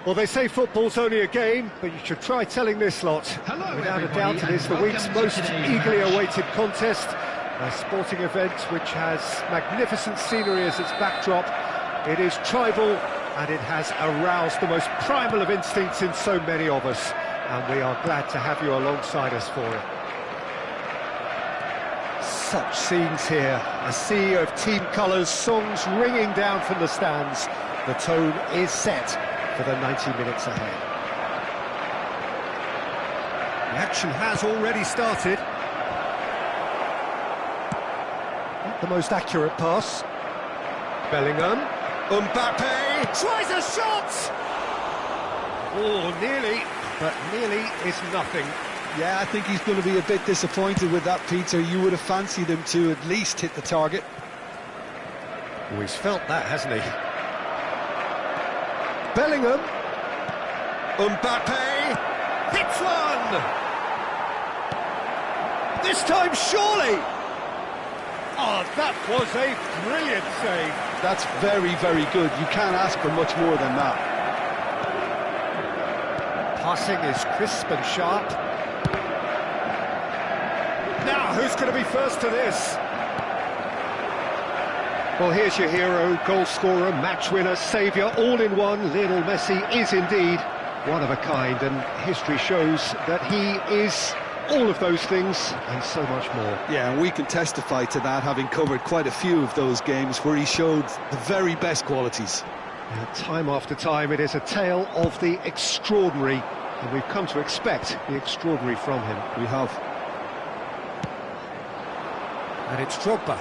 Well, they say football's only a game, but you should try telling this lot. Hello, Without a everybody, doubt, it is the and week's welcome to most today's eagerly match. awaited contest. A sporting event which has magnificent scenery as its backdrop. It is tribal, and it has aroused the most primal of instincts in so many of us. And we are glad to have you alongside us for it. Such scenes here, a sea of team colours, songs ringing down from the stands. The tone is set for the 90 minutes ahead. The action has already started. Not the most accurate pass. Bellingham. Mbappe tries a shot! Oh, nearly, but nearly is nothing. Yeah, I think he's going to be a bit disappointed with that, Peter. You would have fancied him to at least hit the target. Oh, he's felt that, hasn't he? Bellingham. Mbappe hits one! This time, surely! Oh, that was a brilliant save. That's very, very good. You can't ask for much more than that. Passing is crisp and sharp. Now, who's going to be first to this? Well, here's your hero, goal scorer, match winner, saviour, all in one. Lionel Messi is indeed one of a kind, and history shows that he is all of those things and so much more. Yeah, and we can testify to that, having covered quite a few of those games where he showed the very best qualities. Time after time, it is a tale of the extraordinary, and we've come to expect the extraordinary from him. We have. And it's Drogba.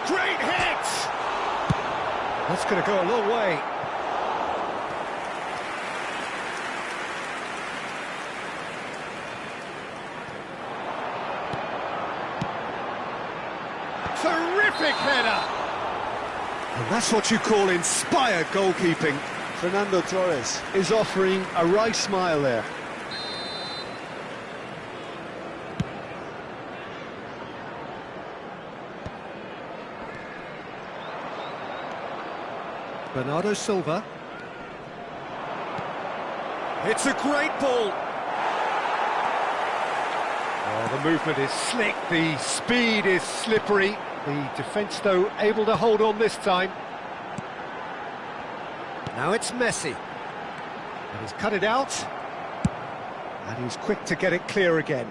Great hit! That's going to go a long way. Terrific header! And that's what you call inspired goalkeeping. Fernando Torres is offering a wry smile there. Bernardo Silva. It's a great ball. Oh, the movement is slick, the speed is slippery. The defence, though, able to hold on this time. Now it's Messi. And he's cut it out. And he's quick to get it clear again.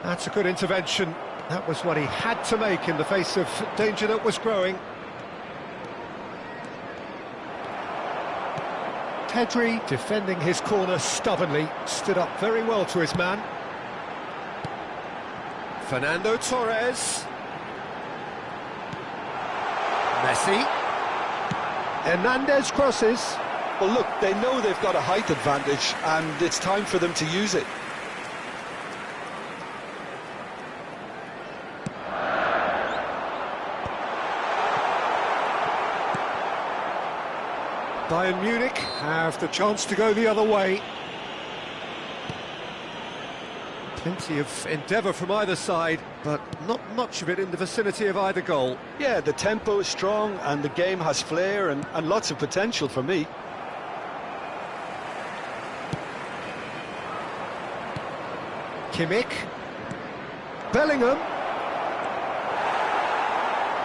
That's a good intervention. That was what he had to make in the face of danger that was growing. Pedri, defending his corner stubbornly, stood up very well to his man. Fernando Torres. Messi. Hernandez crosses. Well, look, they know they've got a height advantage, and it's time for them to use it. Bayern Munich have the chance to go the other way. Plenty of endeavour from either side, but not much of it in the vicinity of either goal. Yeah, the tempo is strong, and the game has flair and lots of potential for me. Kimmich. Bellingham.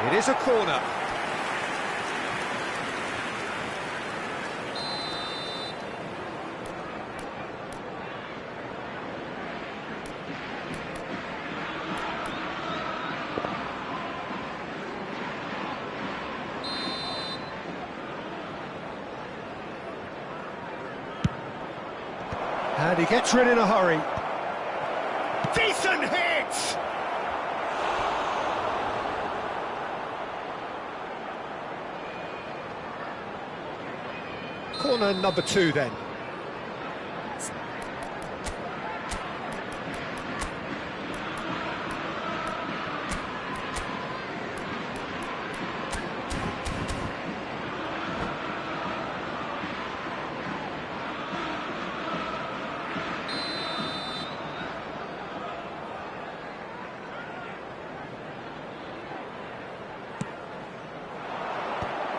It is a corner. And he gets rid in a hurry. Decent hit! Corner number 2 then.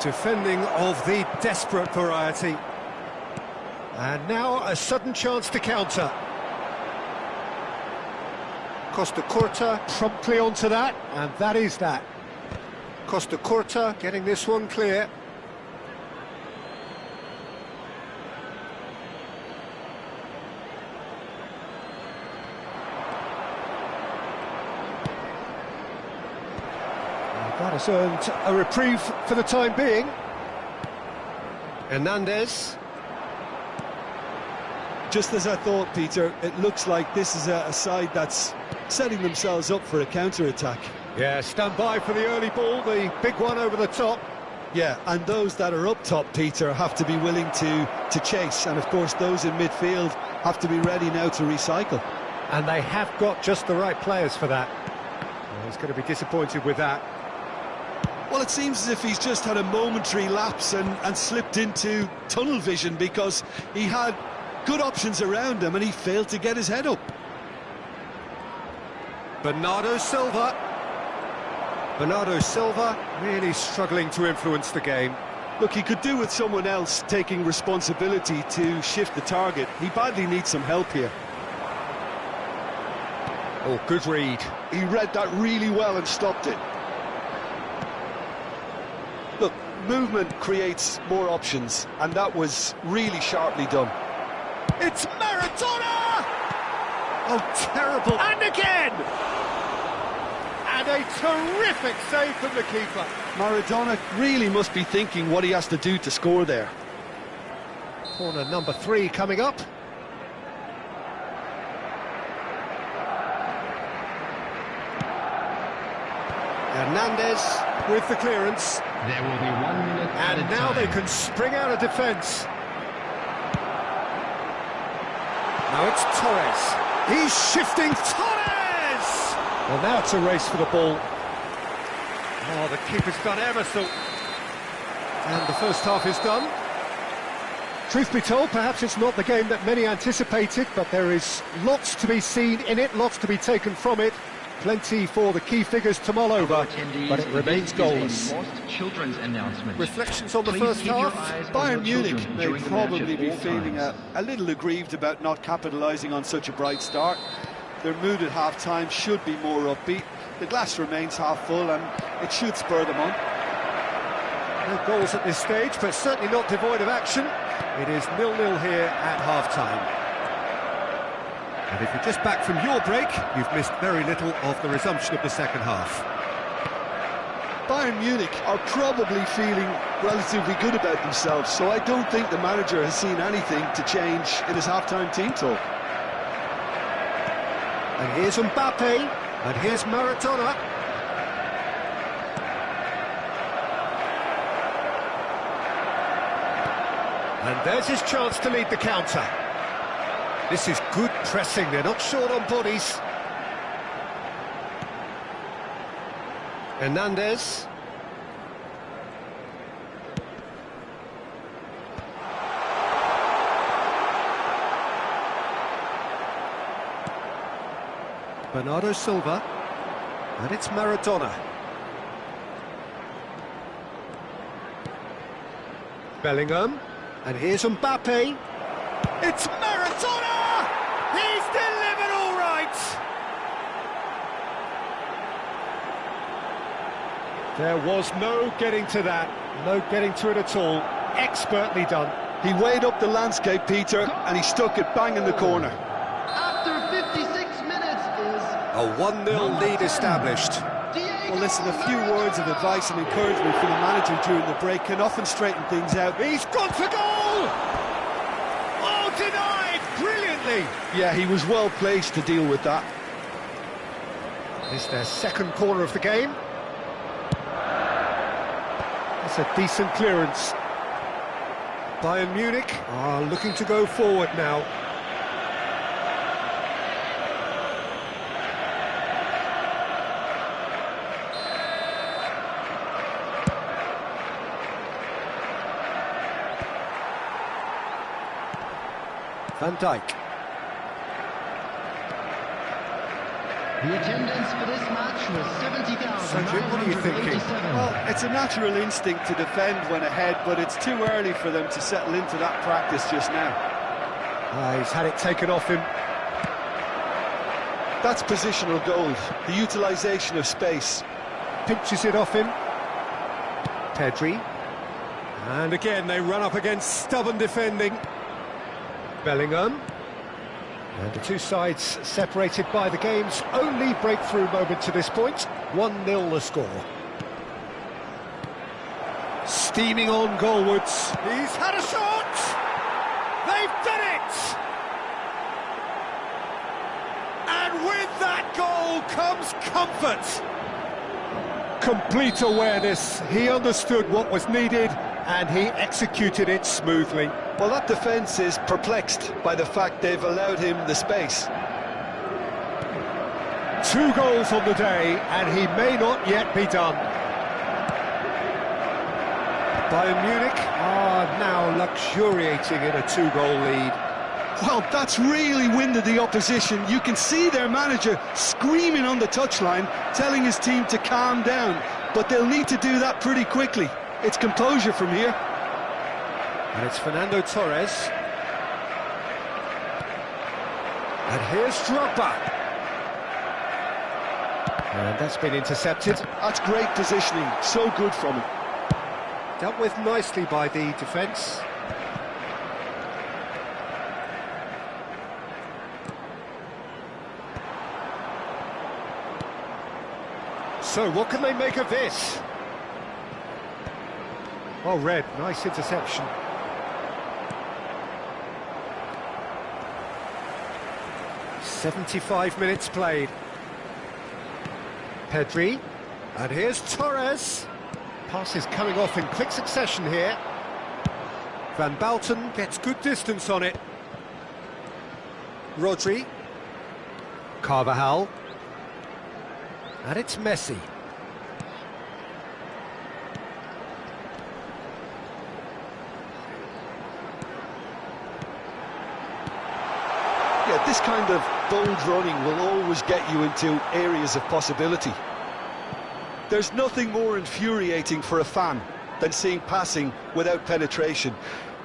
Defending of the desperate variety. And now a sudden chance to counter. Costa Curta promptly onto that, and that is that. Costa Curta getting this one clear. That has earned a reprieve for the time being. Hernandez. Just as I thought, Peter, it looks like this is a side that's setting themselves up for a counter-attack. Yeah, stand by for the early ball, the big one over the top. Yeah, and those that are up top, Peter, have to be willing to chase. And, of course, those in midfield have to be ready now to recycle. And they have got just the right players for that. Well, he's going to be disappointed with that. Well, it seems as if he's just had a momentary lapse and slipped into tunnel vision, because he had good options around him and he failed to get his head up. Bernardo Silva. Bernardo Silva really struggling to influence the game. Look, he could do with someone else taking responsibility to shift the target. He badly needs some help here. Oh, good read. He read that really well and stopped it. Look, movement creates more options, and that was really sharply done. It's Maradona! Oh, terrible. And again! And a terrific save from the keeper. Maradona really must be thinking what he has to do to score there. Corner number 3 coming up. Hernandez with the clearance. There will be 1 minute and now they can spring out of defence. Now it's Torres. He's shifting. Torres! Well, now it's a race for the ball. Oh, the keeper's done ever so. And the first half is done. Truth be told, perhaps it's not the game that many anticipated, but there is lots to be seen in it, lots to be taken from it. Plenty for the key figures to mull over, but it remains goalless. Reflections on the first half? Bayern Munich may probably be feeling a little aggrieved about not capitalising on such a bright start. Their mood at half-time should be more upbeat. The glass remains half full and it should spur them on. No goals at this stage, but certainly not devoid of action. It is 0-0 here at half-time. And if you're just back from your break, you've missed very little of the resumption of the second half. Bayern Munich are probably feeling relatively good about themselves, so I don't think the manager has seen anything to change in his half-time team talk. And here's Mbappe, and here's Maradona. And there's his chance to lead the counter. This is good pressing, they're not short on bodies. Hernandez. Bernardo Silva. And it's Maradona. Bellingham. And here's Mbappe. It's Maradona! He's delivered all right! There was no getting to that, no getting to it at all. Expertly done. He weighed up the landscape, Peter, and he stuck it bang in the corner. After 56 minutes is a 1-0 lead established. Well, listen, a few words of advice and encouragement from the manager during the break can often straighten things out. He's gone for goal! Oh, denied! Brilliantly! Yeah, he was well placed to deal with that. It's their second corner of the game. That's a decent clearance. Bayern Munich are looking to go forward now. Van Dijk. The attendance for this match was What are you thinking? 70,987. Well, it's a natural instinct to defend when ahead, but it's too early for them to settle into that practice just now. He's had it taken off him. That's positional gold, the utilisation of space. Pinches it off him. Pedri. And again, they run up against stubborn defending. Bellingham. And the two sides separated by the game's only breakthrough moment to this point. 1-0 the score. Steaming on goalwards. He's had a shot! They've done it! And with that goal comes comfort. Complete awareness. He understood what was needed and he executed it smoothly. Well, that defence is perplexed by the fact they've allowed him the space. 2 goals on the day, and he may not yet be done. Bayern Munich are now luxuriating in a 2-goal lead. Well, that's really winded the opposition. You can see their manager screaming on the touchline, telling his team to calm down. But they'll need to do that pretty quickly. It's composure from here. And it's Fernando Torres. And here's Drogba. And that's been intercepted. That's great positioning, so good from him. Dealt with nicely by the defence. So, what can they make of this? Oh, Red, nice interception. "75 minutes played. Pedri, and here's Torres. Pass is coming off in quick succession here. Van Bouten gets good distance on it. Rodri. Carvajal. And it's Messi. Yeah, this kind of bold running will always get you into areas of possibility. There's nothing more infuriating for a fan than seeing passing without penetration.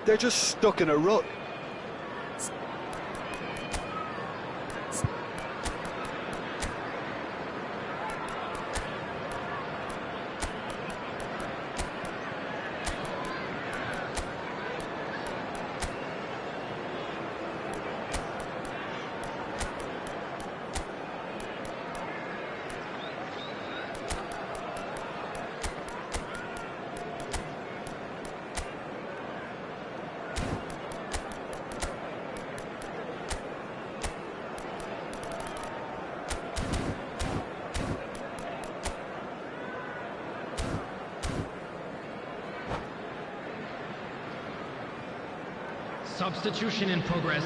They're just stuck in a rut. Substitution in progress.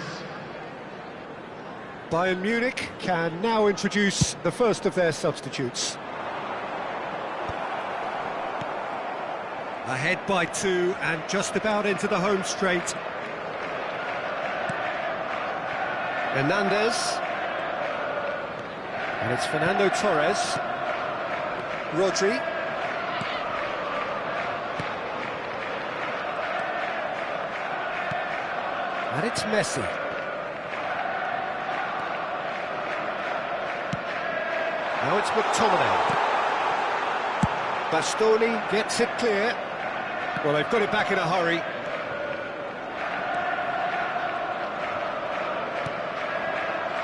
Bayern Munich can now introduce the first of their substitutes. Ahead by 2 and just about into the home straight. Hernandez. And it's Fernando Torres. Rodri. And it's Messi. Now it's McTominay. Bastoni gets it clear. Well, they've got it back in a hurry.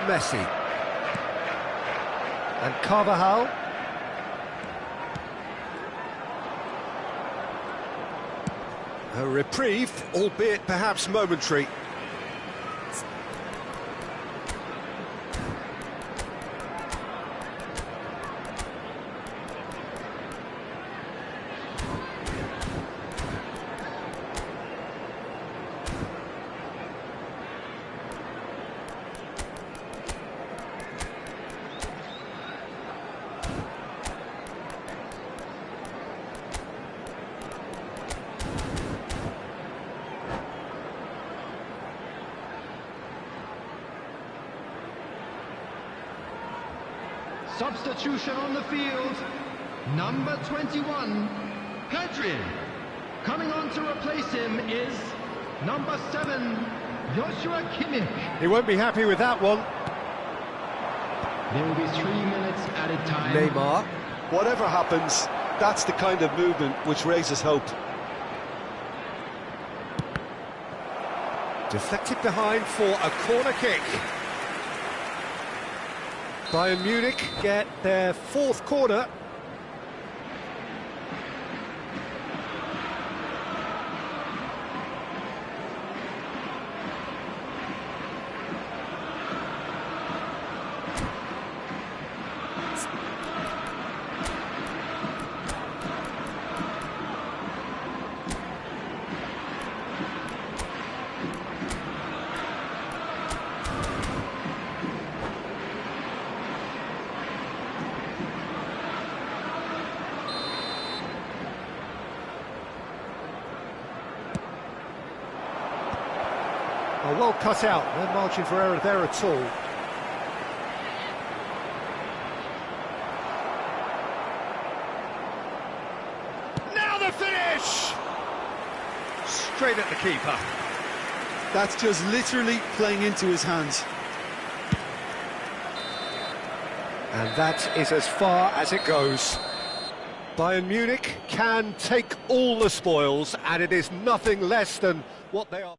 Messi. And Carvajal. A reprieve, albeit perhaps momentary. Substitution on the field. Number 21, Pedri. Coming on to replace him is number 7, Joshua Kimmich. He won't be happy with that one. There will be 3 minutes added time. Neymar. Whatever happens, that's the kind of movement which raises hope. Deflected behind for a corner kick. Bayern Munich get their 4th corner. Oh, well cut out, no margin for error there at all. Now the finish! Straight at the keeper. That's just literally playing into his hands. And that is as far as it goes. Bayern Munich can take all the spoils, and it is nothing less than what they are.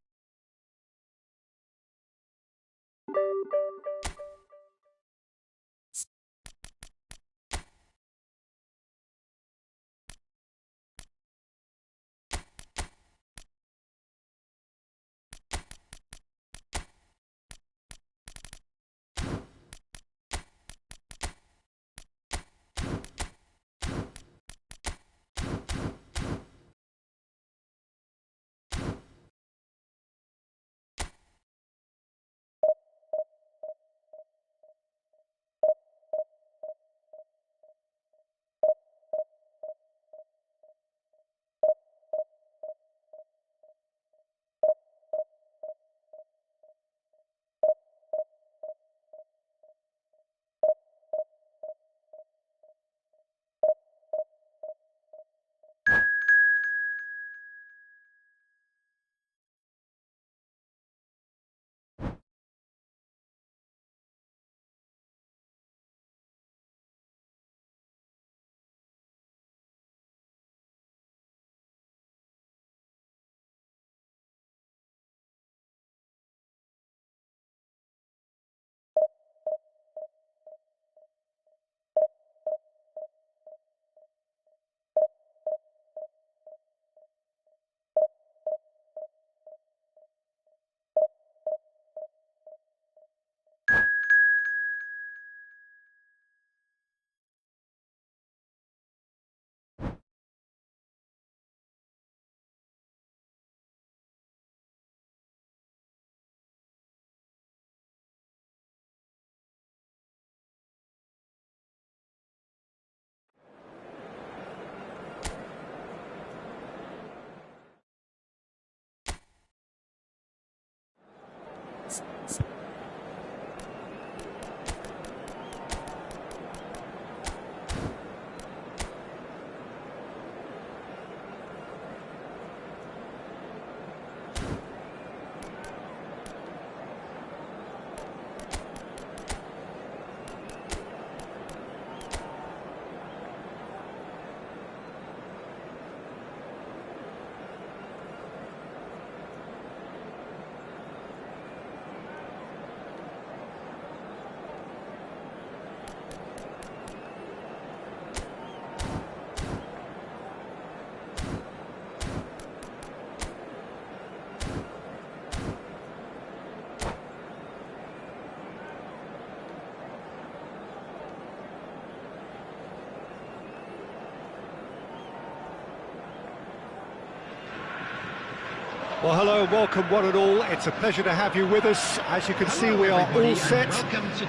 Well, hello and welcome one and all. It's a pleasure to have you with us. As you can see, we are all set.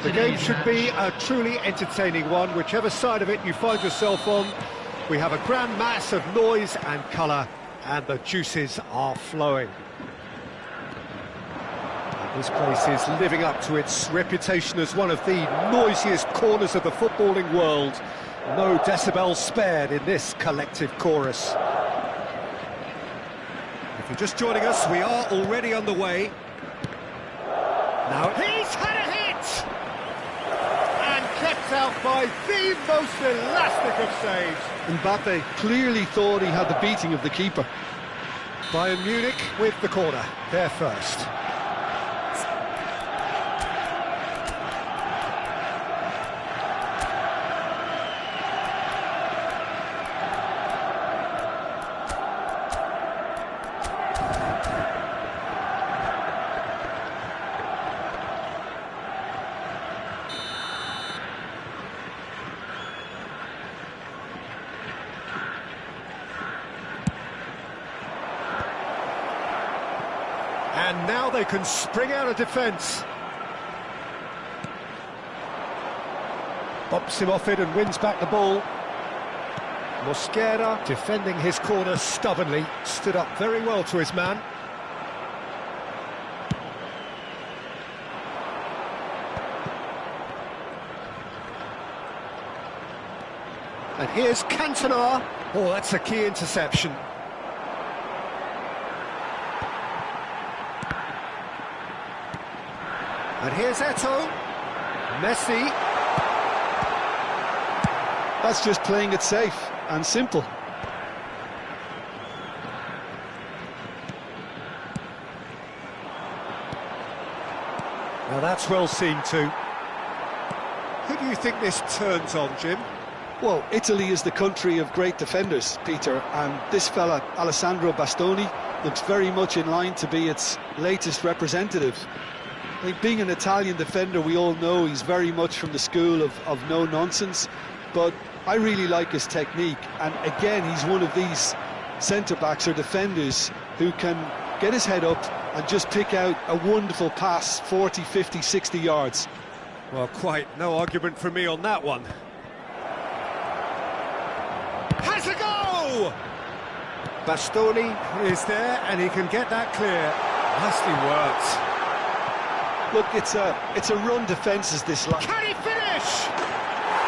The game should be a truly entertaining one, whichever side of it you find yourself on. We have a grand mass of noise and colour, and the juices are flowing. This place is living up to its reputation as one of the noisiest corners of the footballing world. No decibels spared in this collective chorus. If you're just joining us, we are already underway. Now he's had a hit! And kept out by the most elastic of saves. Mbappe clearly thought he had the beating of the keeper. Bayern Munich with the corner, they're first. And now they can spring out of defence. Bumps him off it and wins back the ball. Mosquera, defending his corner stubbornly, stood up very well to his man. And here's Cantona. Oh, that's a key interception. And here's Eto'o. Messi. That's just playing it safe and simple. Now that's well seen too. Who do you think this turns on, Jim? Well, Italy is the country of great defenders, Peter, and this fella, Alessandro Bastoni, looks very much in line to be its latest representative. I think being an Italian defender, we all know he's very much from the school of no-nonsense, but I really like his technique, and again, he's one of these centre-backs or defenders who can get his head up and just pick out a wonderful pass, 40, 50, 60 yards. Well, quite no argument from me on that one. Has a go! Bastoni is there, and he can get that clear. Nicely worked. Look, it's a run defence is this line. Can he finish?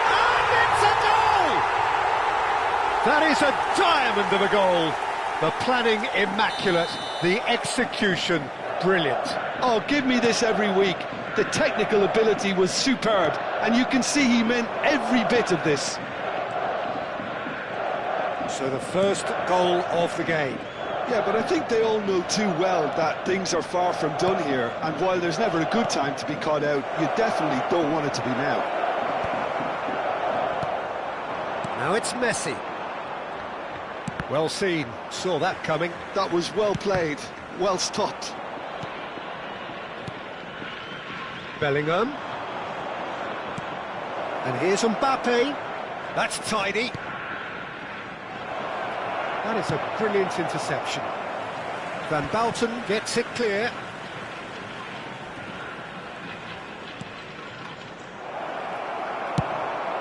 And it's a goal! That is a diamond of a goal. The planning immaculate, the execution brilliant. Oh, give me this every week. The technical ability was superb, and you can see he meant every bit of this. So the first goal of the game. Yeah, but I think they all know too well that things are far from done here, and while there's never a good time to be caught out, you definitely don't want it to be now. Now it's Messi. Well seen, saw that coming. That was well played, well stopped. Bellingham. And here's Mbappe. That's tidy. That is a brilliant interception. Van Bouten gets it clear.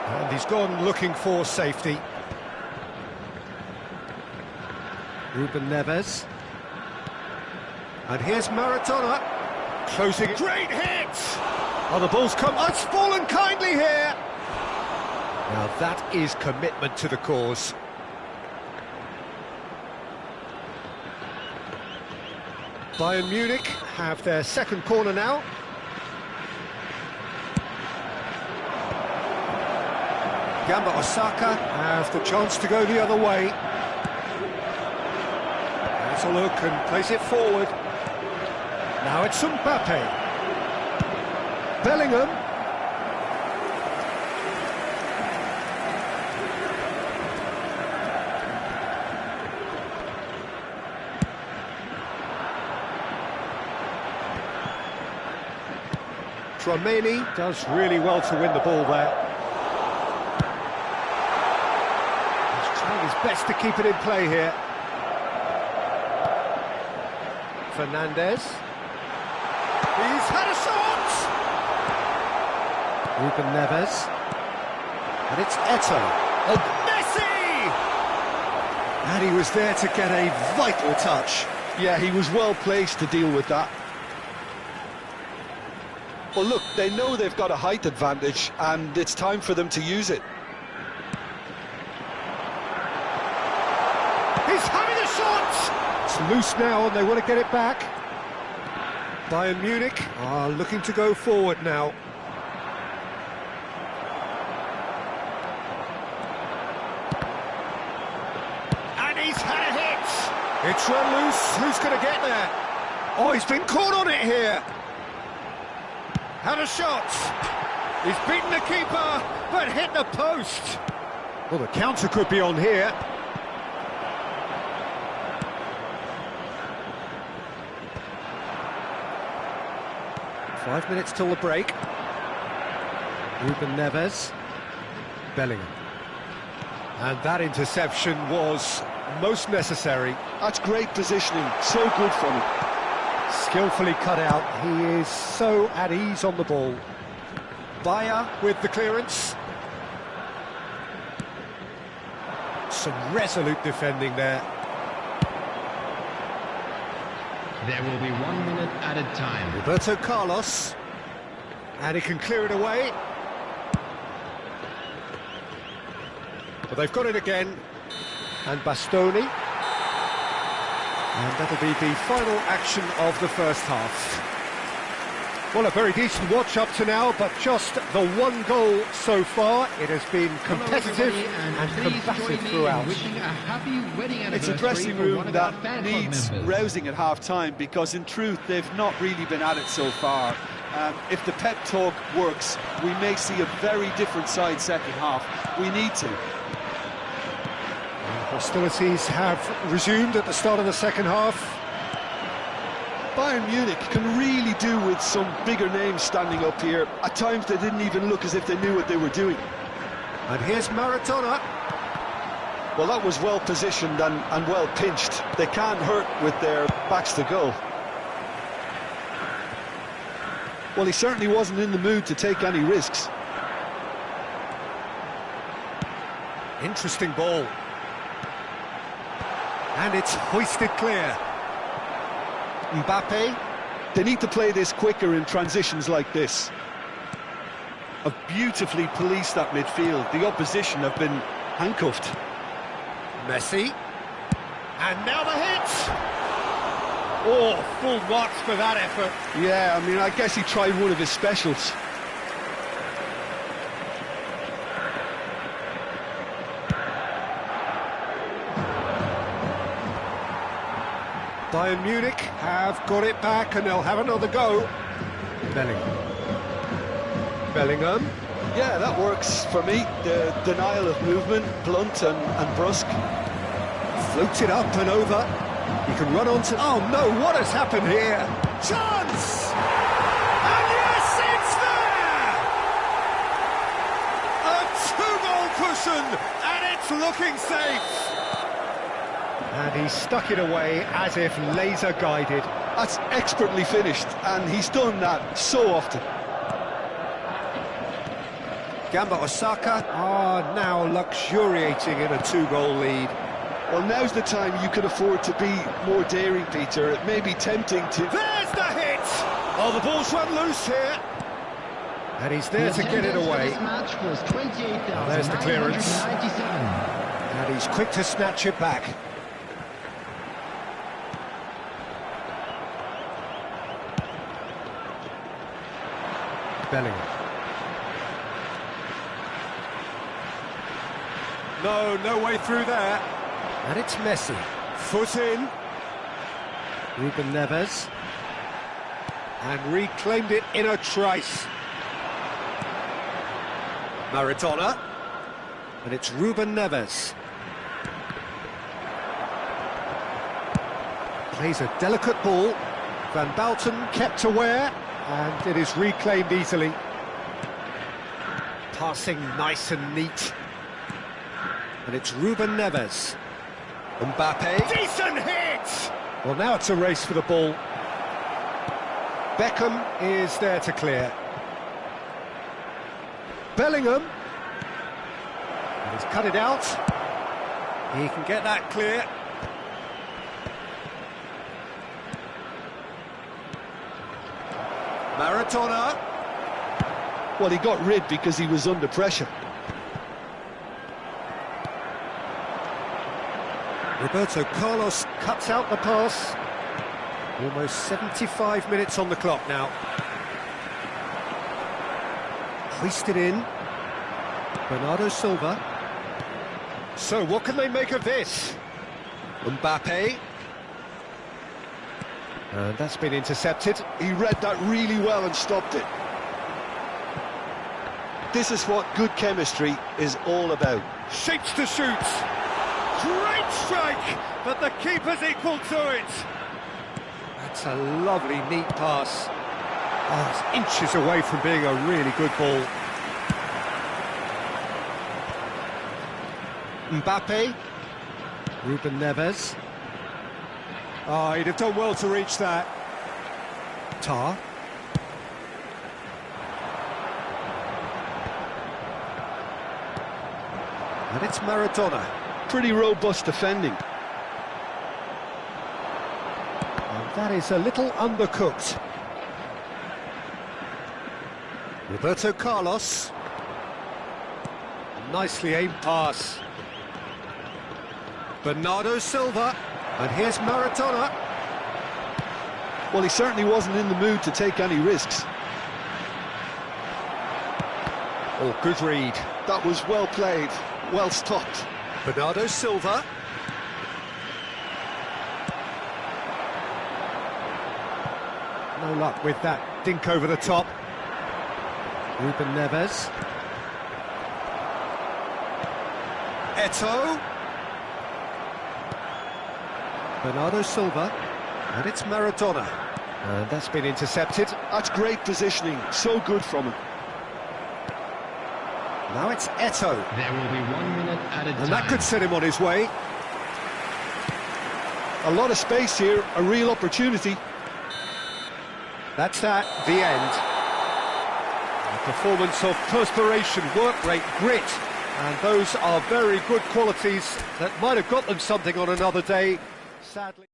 And he's gone looking for safety. Ruben Neves. And here's Maradona. Closing it. Great hit! Oh, the ball's come. Oh, it's fallen kindly here. Now that is commitment to the cause. Bayern Munich have their second corner now. Gamba Osaka have the chance to go the other way. Has a look and plays it forward. Now it's Mbappe. Bellingham. Tromeni does really well to win the ball there. He's trying his best to keep it in play here. Fernandez. He's had a shot! Ruben Neves. And it's Eto'o. And Messi! And he was there to get a vital touch. Yeah, he was well placed to deal with that. Well, look, they know they've got a height advantage, and it's time for them to use it. He's having a shot! It's loose now, and they want to get it back. Bayern Munich are looking to go forward now. And he's had a hit! It's run loose, who's going to get there? Oh, he's been caught on it here! Had a shot! He's beaten the keeper, but hit the post! Well, the counter could be on here. Five minutes till the break. Ruben Neves. Bellingham. And that interception was most necessary. That's great positioning, so good from him. Skillfully cut out, he is so at ease on the ball. Bayer with the clearance. Some resolute defending there. There will be 1 minute added time. Roberto Carlos. And he can clear it away. But they've got it again. And Bastoni. And that'll be the final action of the first half. Well, a very decent watch up to now, but just the one goal so far. It has been competitive and combative throughout. It's a dressing room that needs rousing at half-time, because in truth they've not really been at it so far. If the pep talk works, we may see a very different side second half. We need to. Hostilities have resumed at the start of the second half. Bayern Munich can really do with some bigger names standing up here. At times they didn't even look as if they knew what they were doing. And here's Maradona. Well, that was well positioned and well pinched. They can't hurt with their backs to goal. Well, he certainly wasn't in the mood to take any risks. Interesting ball. And it's hoisted clear. Mbappe. They need to play this quicker in transitions like this. Have beautifully policed that midfield. The opposition have been handcuffed. Messi. And now the hit! Oh, full marks for that effort. Yeah, I mean, I guess he tried one of his specials. Bayern Munich have got it back and they'll have another go. Bellingham. Yeah, that works for me. The denial of movement, blunt and brusque. Floats it up and over. He can run on to... Oh no, what has happened here? Chance! And yes, it's there! A 2-goal cushion, and it's looking safe. And he stuck it away as if laser guided. That's expertly finished, and he's done that so often. Gamba Osaka are now luxuriating in a 2-goal lead. Well, now's the time you can afford to be more daring, Peter. It may be tempting to... There's the hit! Oh, the ball's run loose here. And he's there to get it away. Oh, there's the clearance. And he's quick to snatch it back. Bellingham. No way through there. And it's Messi. Foot in. Ruben Neves. And reclaimed it in a trice. Maradona. And it's Ruben Neves. Plays a delicate ball. Van Bauten kept aware. And it is reclaimed easily. Passing nice and neat. And it's Ruben Neves. Mbappe. Decent hit! Well, now it's a race for the ball. Beckham is there to clear. Bellingham. And he's cut it out. He can get that clear. Maradona. Well, he got rid because he was under pressure. Roberto Carlos cuts out the pass. Almost 75 minutes on the clock now. Hoisted in. Bernardo Silva. So what can they make of this? Mbappe. And that's been intercepted. He read that really well and stopped it. This is what good chemistry is all about. Shapes to shoot. Great strike, but the keeper's equal to it. That's a lovely, neat pass. Oh, it's inches away from being a really good ball. Mbappe. Ruben Neves. Oh, he'd have done well to reach that. Tar. And it's Maradona. Pretty robust defending. And that is a little undercooked. Roberto Carlos. Nicely aimed pass. Bernardo Silva. And here's Maradona. Well, he certainly wasn't in the mood to take any risks. Oh, good read. That was well played, well stopped. Bernardo Silva. No luck with that dink over the top. Ruben Neves. Eto'o. Bernardo Silva. And it's Maradona. And that's been intercepted. That's great positioning, so good from him. Now it's Eto'o. There will be 1 minute added time. And that could set him on his way. A lot of space here, a real opportunity. That's that, the end. A performance of perspiration, work rate, grit. And those are very good qualities that might have got them something on another day. Sadly.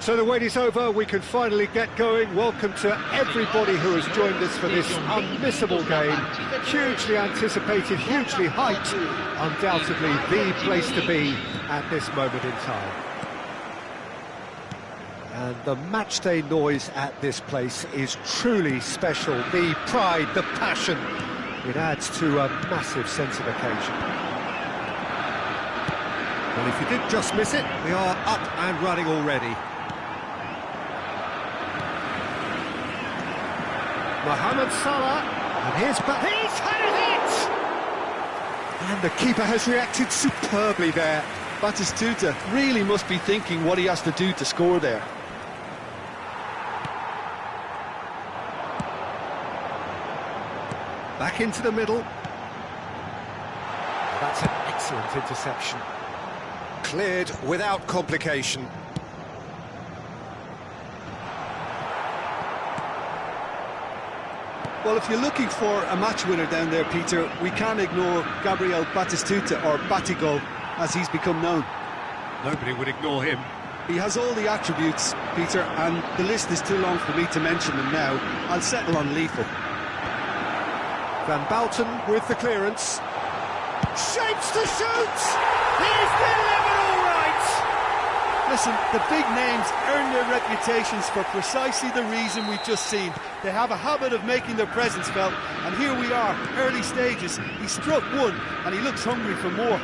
So the wait is over, we can finally get going. Welcome to everybody who has joined us for this unmissable game. Hugely anticipated, hugely hyped, undoubtedly the place to be at this moment in time. And the matchday noise at this place is truly special. The pride, the passion, it adds to a massive sense of occasion. Well, if you did just miss it, we are up and running already. Mohamed Salah, and he's had it! And the keeper has reacted superbly there. Batistuta really must be thinking what he has to do to score there. Back into the middle. That's an excellent interception. Cleared without complication. Well, if you're looking for a match winner down there, Peter, we can't ignore Gabriel Batistuta, or Batigol, as he's become known. Nobody would ignore him. He has all the attributes, Peter, and the list is too long for me to mention them now. I'll settle on lethal. Van Bouten with the clearance. Shapes to shoot! He's delivered all right! Listen, the big names earn their reputations for precisely the reason we've just seen. They have a habit of making their presence felt, and here we are, early stages. He struck one, and he looks hungry for more.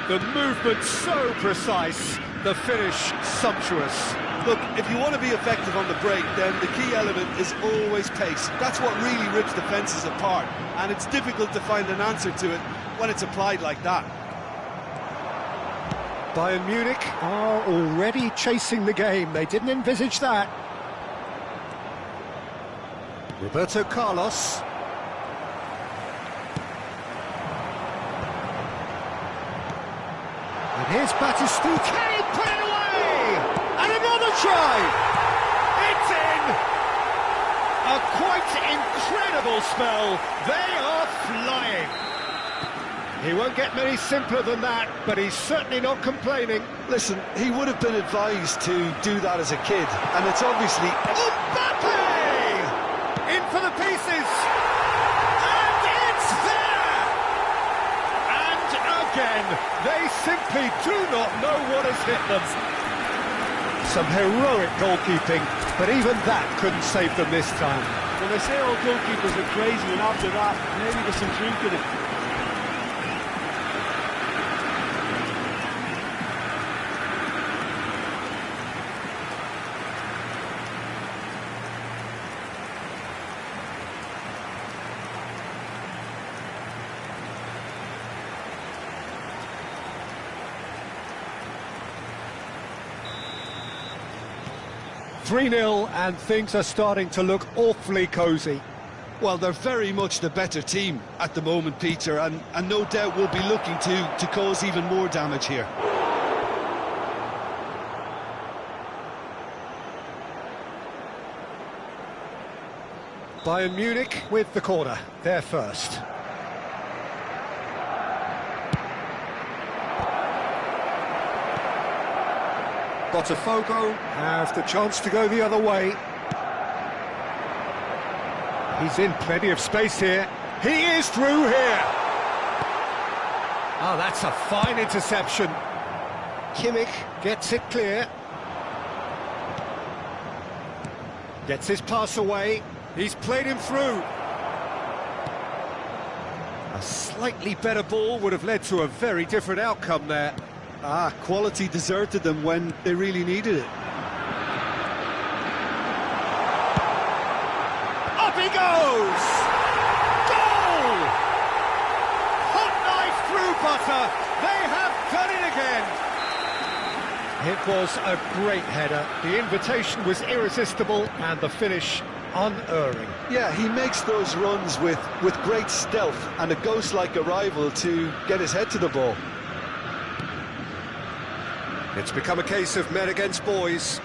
The movement so precise, the finish sumptuous. Look, if you want to be effective on the break, then the key element is always pace. That's what really rips defences apart, and it's difficult to find an answer to it when it's applied like that. Bayern Munich are already chasing the game. They didn't envisage that. Roberto Carlos. And here's Batistuta. Can he put it away? And another try! It's in! A quite incredible spell. They are flying. He won't get many simpler than that, but he's certainly not complaining. Listen, he would have been advised to do that as a kid, and it's obviously... Mbappe! In for the pieces! And it's there! And again, they simply do not know what has hit them. Some heroic goalkeeping, but even that couldn't save them this time. Well, they say all goalkeepers are crazy, and after that, maybe there's some truth in it. 3-0 and things are starting to look awfully cosy. Well, they're very much the better team at the moment, Peter, and no doubt will be looking to cause even more damage here. Bayern Munich with the corner, they're first. Botafogo have the chance to go the other way. He's in plenty of space here. He is through here. Oh, that's a fine interception. Kimmich gets it clear. Gets his pass away. He's played him through. A slightly better ball would have led to a very different outcome there. Ah, quality deserted them when they really needed it. Up he goes! Goal! Hot knife through butter. They have done it again. It was a great header. The invitation was irresistible and the finish unerring. Yeah, he makes those runs with great stealth and a ghost-like arrival to get his head to the ball. It's become a case of men against boys.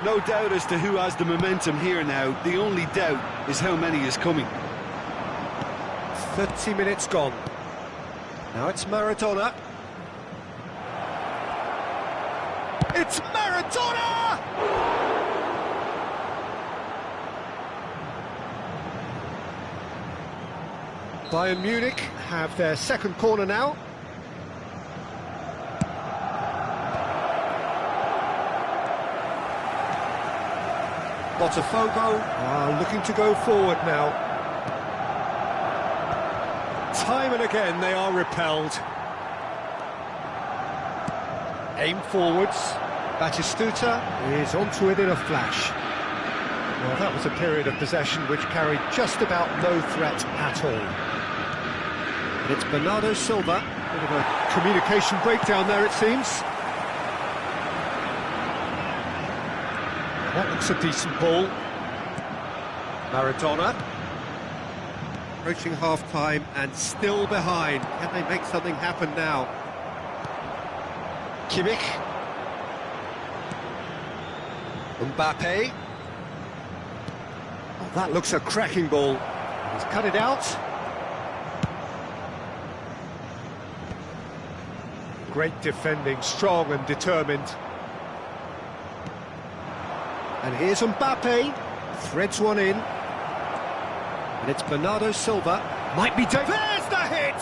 No doubt as to who has the momentum here now. The only doubt is how many is coming. 30 minutes gone. Now it's Maradona. It's Maradona! Bayern Munich have their second corner now. Botafogo are looking to go forward now. Time and again they are repelled. Aim forwards. Batistuta is onto it in a flash. Well, that was a period of possession which carried just about no threat at all. And it's Bernardo Silva. Bit of a communication breakdown there, it seems. That looks a decent ball. Maradona. Approaching half-time and still behind. Can they make something happen now? Kimmich. Mbappe. Oh, that looks a cracking ball. He's cut it out. Great defending, strong and determined. And here's Mbappe. Threads one in. And it's Bernardo Silva. Might be... There's the hit!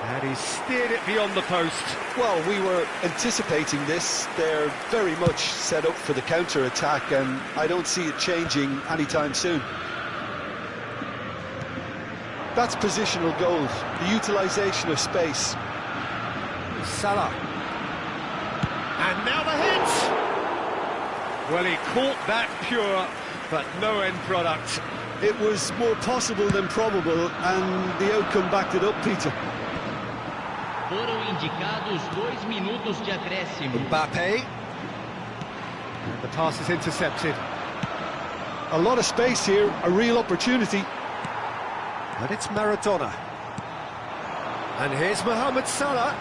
And he's steered it beyond the post. Well, we were anticipating this. They're very much set up for the counter-attack, and I don't see it changing anytime soon. That's positional goals, the utilisation of space. Salah. And now the hit! Well, he caught that pure, but no end product. It was more possible than probable, and the outcome backed it up, Peter. Foram indicados 2 minutos de acréscimo. Mbappe. And the pass is intercepted. A lot of space here, a real opportunity. And it's Maradona. And here's Mohamed Salah.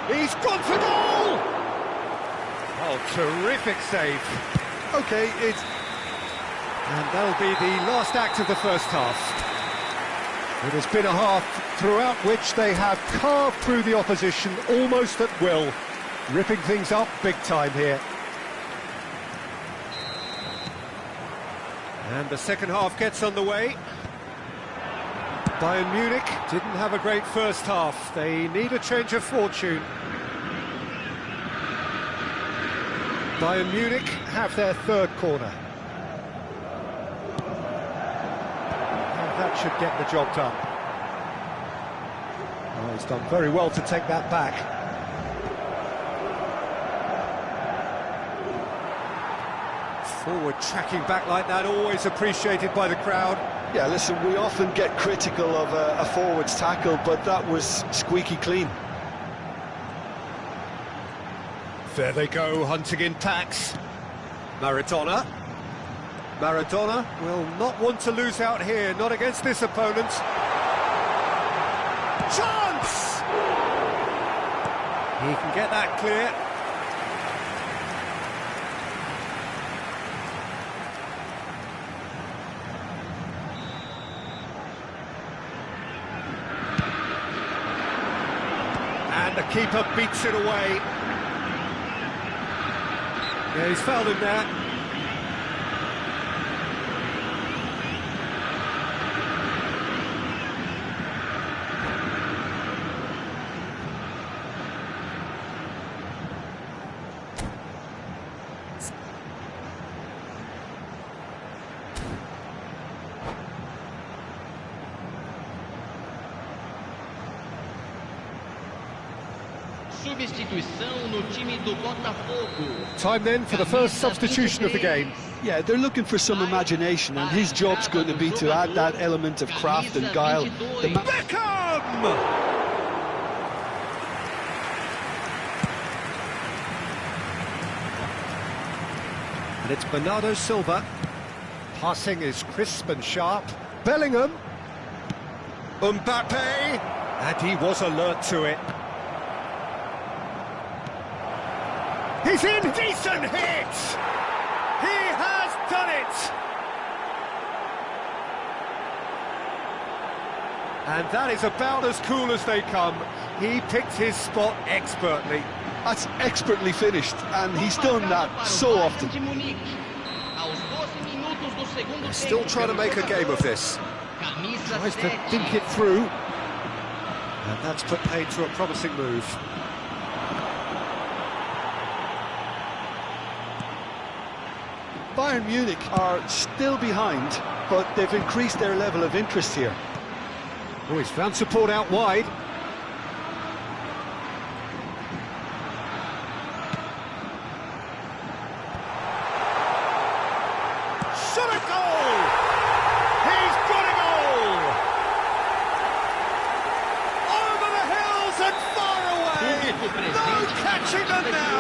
He's gone for goal! Oh, terrific save. OK, it's... And that'll be the last act of the first half. It has been a half throughout which they have carved through the opposition almost at will, ripping things up big time here. And the second half gets underway. Bayern Munich didn't have a great first half. They need a change of fortune. Bayern Munich have their third corner. That should get the job done. Oh, he's done very well to take that back. Forward tracking back like that, always appreciated by the crowd. Yeah, listen, we often get critical of a forward's tackle, but that was squeaky clean. There they go, hunting in packs. Maradona. Maradona will not want to lose out here, not against this opponent. Chance! He can get that clear. And the keeper beats it away. Yeah, he's fouled him there. Substituição no time do Botafogo. Time then for the first substitution of the game. Yeah, they're looking for some imagination, and his job's going to be to add that element of craft and guile. Beckham! And it's Bernardo Silva. Passing is crisp and sharp. Bellingham. Mbappe. And he was alert to it. He's in! Decent hit! He has done it! And that is about as cool as they come. He picked his spot expertly. That's expertly finished, and he's done that so often. They're still trying to make a game of this. Tries to think it through, and that's put paid to a promising move. Bayern Munich are still behind, but they've increased their level of interest here. Oh, he's found support out wide. Shot a goal! He's got a goal! Over the hills and far away! No catching them now!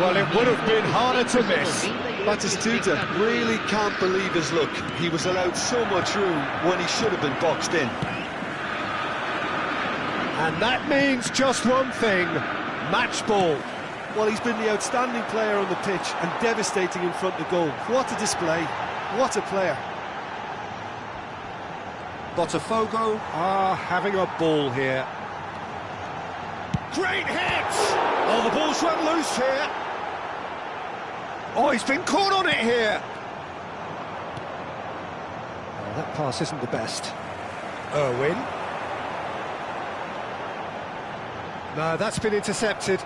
Well, it would have been harder to miss. Batistuta really can't believe his luck. He was allowed so much room when he should have been boxed in. And that means just one thing, match ball. Well, he's been the outstanding player on the pitch and devastating in front of goal. What a display, what a player. Botafogo are having a ball here. Great hit! Oh, the ball's run loose here. Oh, he's been caught on it here. Oh, that pass isn't the best. Irwin. No, that's been intercepted.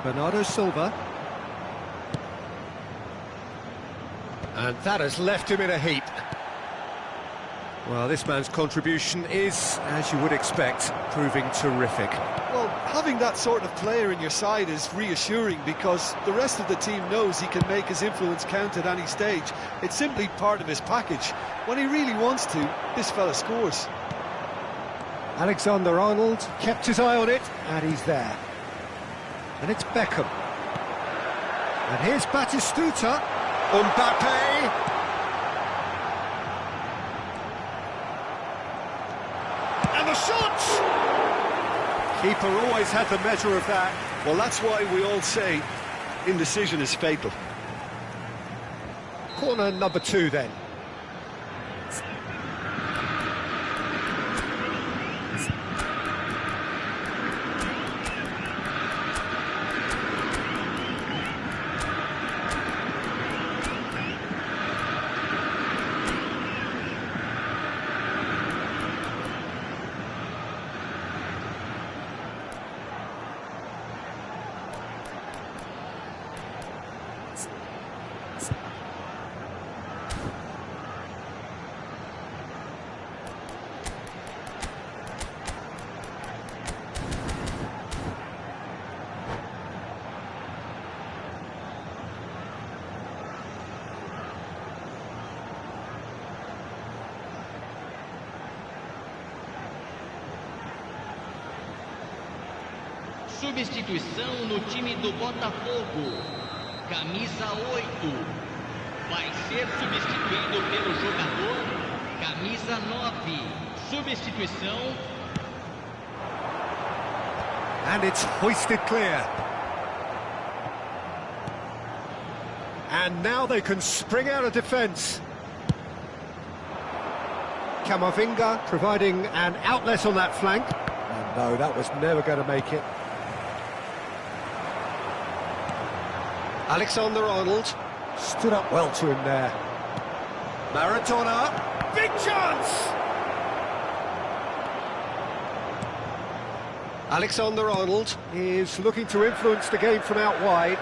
Bernardo Silva. And that has left him in a heap. Well, this man's contribution is, as you would expect, proving terrific. Well, having that sort of player in your side is reassuring because the rest of the team knows he can make his influence count at any stage. It's simply part of his package. When he really wants to, this fella scores. Alexander-Arnold kept his eye on it, and he's there. And it's Beckham. And here's Batistuta. Mbappe. And the shot! Keeper always had the measure of that. Well, that's why we all say indecision is fatal. Corner number 2 then. Substituição no time do Botafogo. Camisa 8. Vai ser substituído pelo jogador camisa 9. Substituição. And it's hoisted clear. And now they can spring out of defence. Camavinga providing an outlet on that flank. And no, that was never going to make it. Alexander-Arnold stood up well to him there. Maradona, big chance! Alexander-Arnold is looking to influence the game from out wide.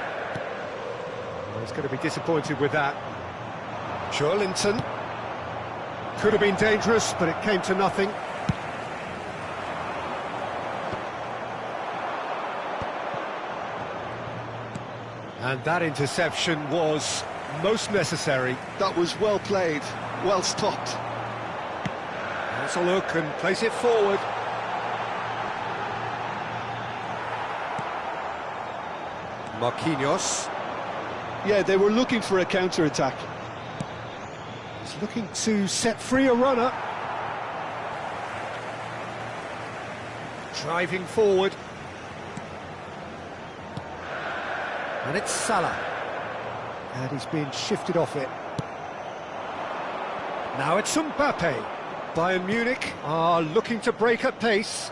Well, he's going to be disappointed with that. Joelinton could have been dangerous, but it came to nothing. And that interception was most necessary. That was well played, well stopped. Let's a look and place it forward. Marquinhos. Yeah, they were looking for a counter-attack. He's looking to set free a runner. Driving forward. And it's Salah. And he's being shifted off it. Now it's Mbappe. Bayern Munich are looking to break at pace.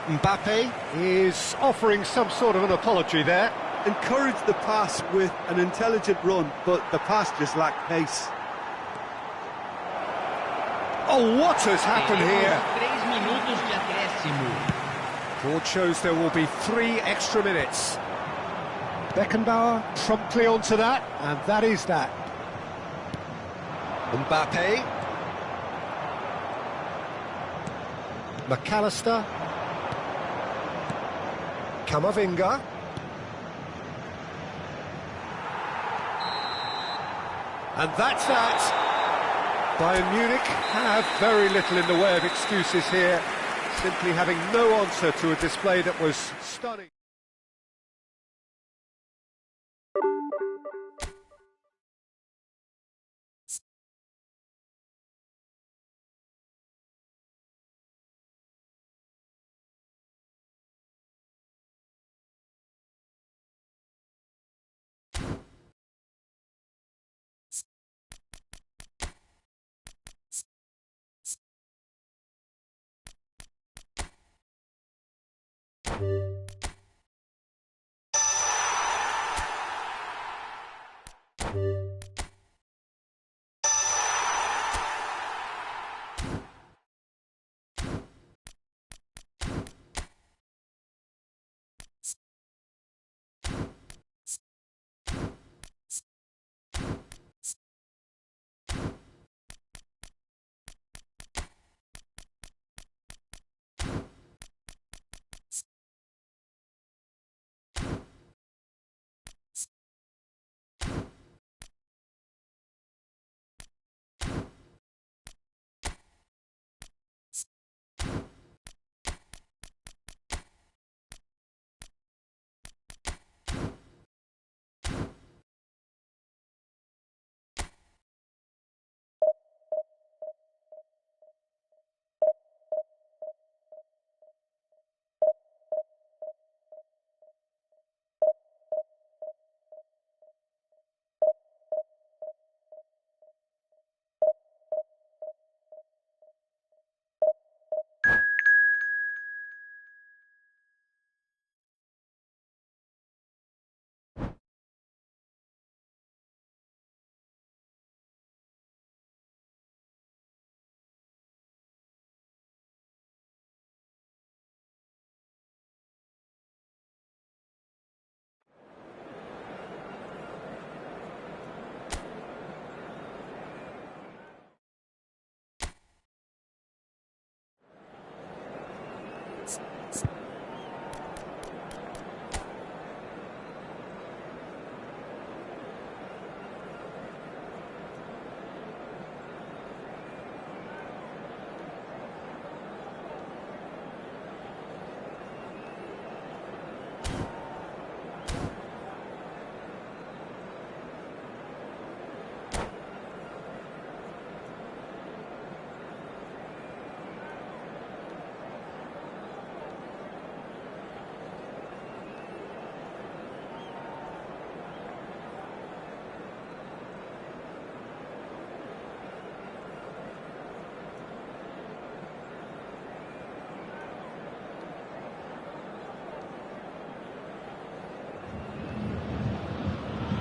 Mbappe is offering some sort of an apology there. Encouraged the pass with an intelligent run, but the pass just lacked pace. Oh, what has happened here? 3 minutos de acréscimo. Board shows there will be 3 extra minutes. Beckenbauer promptly onto that, and that is that. Mbappe. McAllister. Camavinga. And that's that. Bayern Munich have very little in the way of excuses here, simply having no answer to a display that was stunning.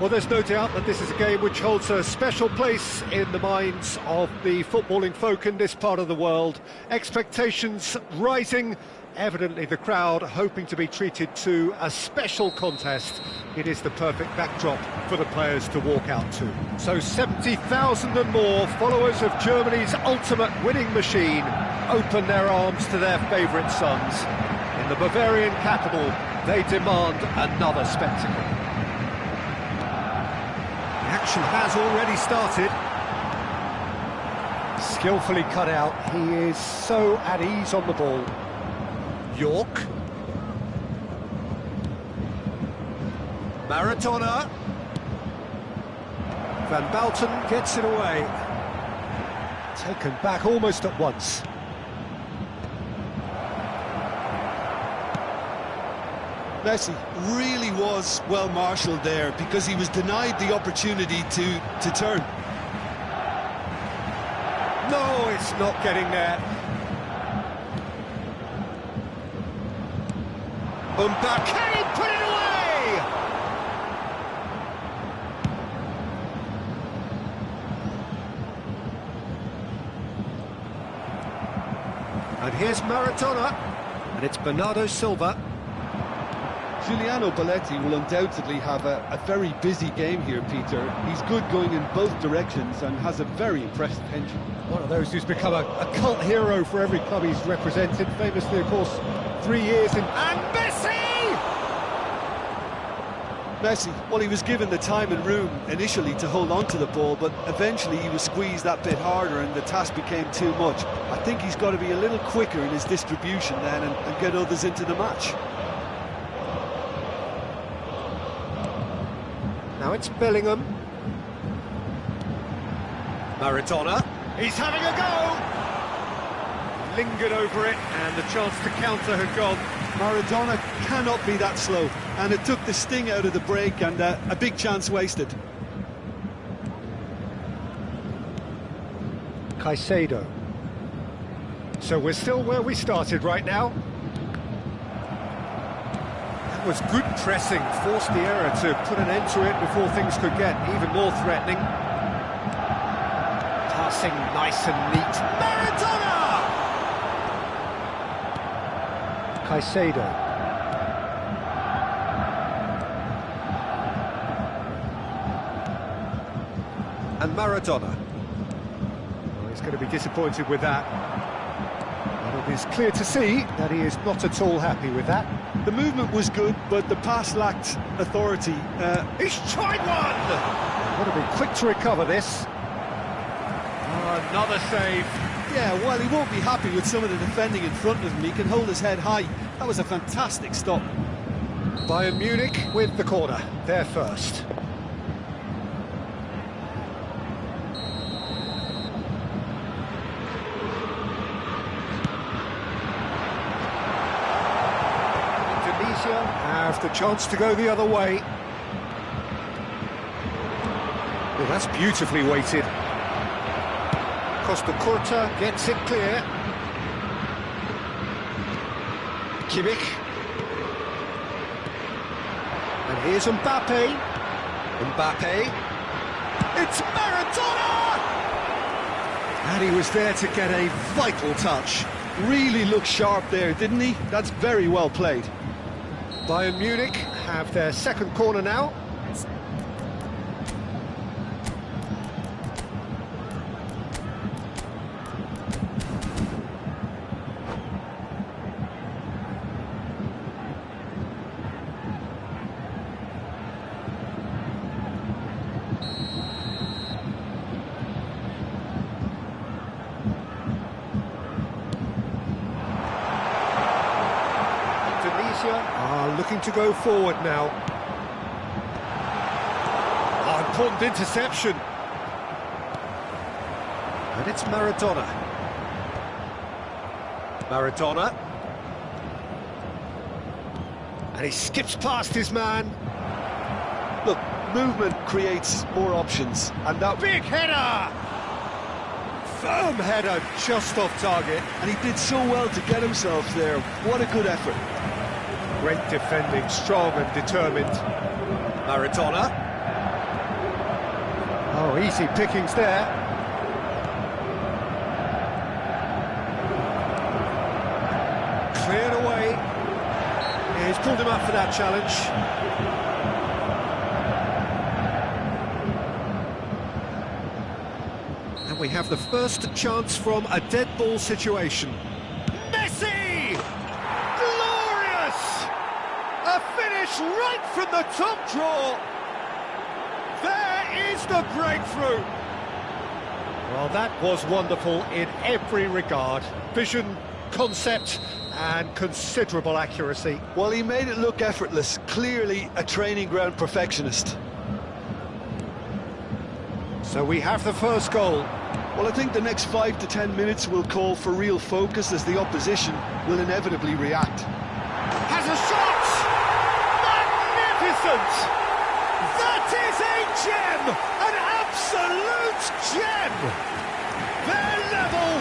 Well, there's no doubt that this is a game which holds a special place in the minds of the footballing folk in this part of the world. Expectations rising, evidently the crowd hoping to be treated to a special contest. It is the perfect backdrop for the players to walk out to. So 70,000 and more followers of Germany's ultimate winning machine open their arms to their favourite sons. In the Bavarian capital, they demand another spectacle. Action has already started. Skillfully cut out. He is so at ease on the ball. York. Maradona. Van Bouten gets it away. Taken back almost at once. Messi really was well marshalled there because he was denied the opportunity to turn. No, it's not getting there. Mbappe, can he put it away? And here's Maradona, and it's Bernardo Silva. Giuliano Belletti will undoubtedly have a very busy game here, Peter. He's good going in both directions and has a very impressive engine. One of those who's become a cult hero for every club he's represented, famously, of course, 3 years in... And Messi! Messi, well, he was given the time and room initially to hold on to the ball, but eventually he was squeezed that bit harder and the task became too much. I think he's got to be a little quicker in his distribution then and get others into the match. Now it's Bellingham. Maradona. He's having a go! Lingered over it, and the chance to counter had gone. Maradona cannot be that slow, and it took the sting out of the break, and a big chance wasted. Caicedo. So we're still where we started right now. That was good pressing, forced the error to put an end to it before things could get even more threatening. Passing nice and neat. Maradona! Caicedo. And Maradona. Well, he's going to be disappointed with that. And it is clear to see that he is not at all happy with that. The movement was good, but the pass lacked authority. He's tried one! Got to be quick to recover this. Oh, another save. Yeah, well, he won't be happy with some of the defending in front of him. He can hold his head high. That was a fantastic stop. Bayern Munich with the corner. They're first. Indonesia have the chance to go the other way. Well, that's beautifully weighted. Costa Curta gets it clear. Kimmich. And here's Mbappe. Mbappe. It's Maradona! And he was there to get a vital touch. Really looked sharp there, didn't he? That's very well played. Bayern Munich have their second corner now. Are looking to go forward now. Oh, important interception. And it's Maradona. Maradona. And he skips past his man. Look, movement creates more options, and that Big header! Firm header, just off target. and he did so well to get himself there. What a good effort. Great defending, strong and determined. Maradona. Oh, easy pickings there. Cleared away. Yeah, he's pulled him up for that challenge. And we have the first chance from a dead ball situation. Messi! Glorious! A finish right from the top draw. There is the breakthrough. Well, that was wonderful in every regard. Vision, concept, and considerable accuracy. Well, he made it look effortless. Clearly a training ground perfectionist. So we have the first goal. Well, I think the next 5 to 10 minutes will call for real focus as the opposition will inevitably react. Has a shot! Magnificent! That is a gem! An absolute gem! They're level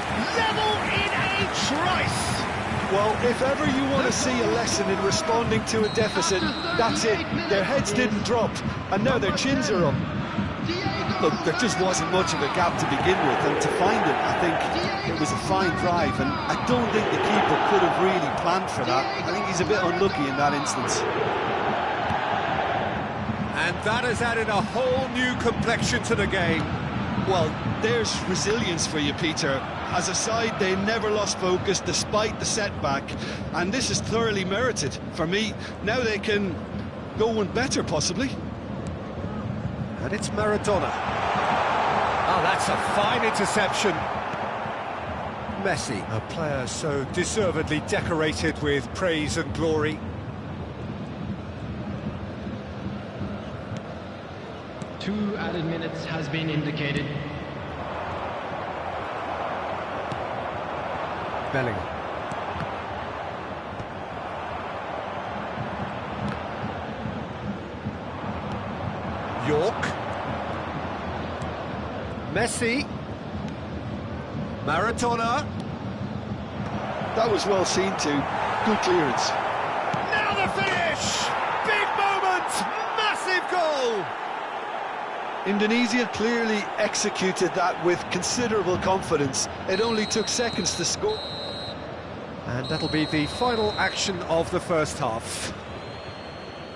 in a trice! Well, if ever you want to see a lesson in responding to a deficit, that's it. Their heads didn't drop, and now their chins are up. Look, there just wasn't much of a gap to begin with, and to find it, I think it was a fine drive, and I don't think the keeper could have really planned for that. I think he's a bit unlucky in that instance. And that has added a whole new complexion to the game. Well, there's resilience for you, Peter. As a side, they never lost focus despite the setback, and this is thoroughly merited. For me, now they can go one better, possibly. And it's Maradona. Oh, that's a fine interception. Messi, a player so deservedly decorated with praise and glory. Two added minutes has been indicated. Bellingham. York. Messi. Maradona. That was well seen too. Good clearance. Now the finish! Big moment! Massive goal! Indonesia clearly executed that with considerable confidence. It only took seconds to score. And that'll be the final action of the first half.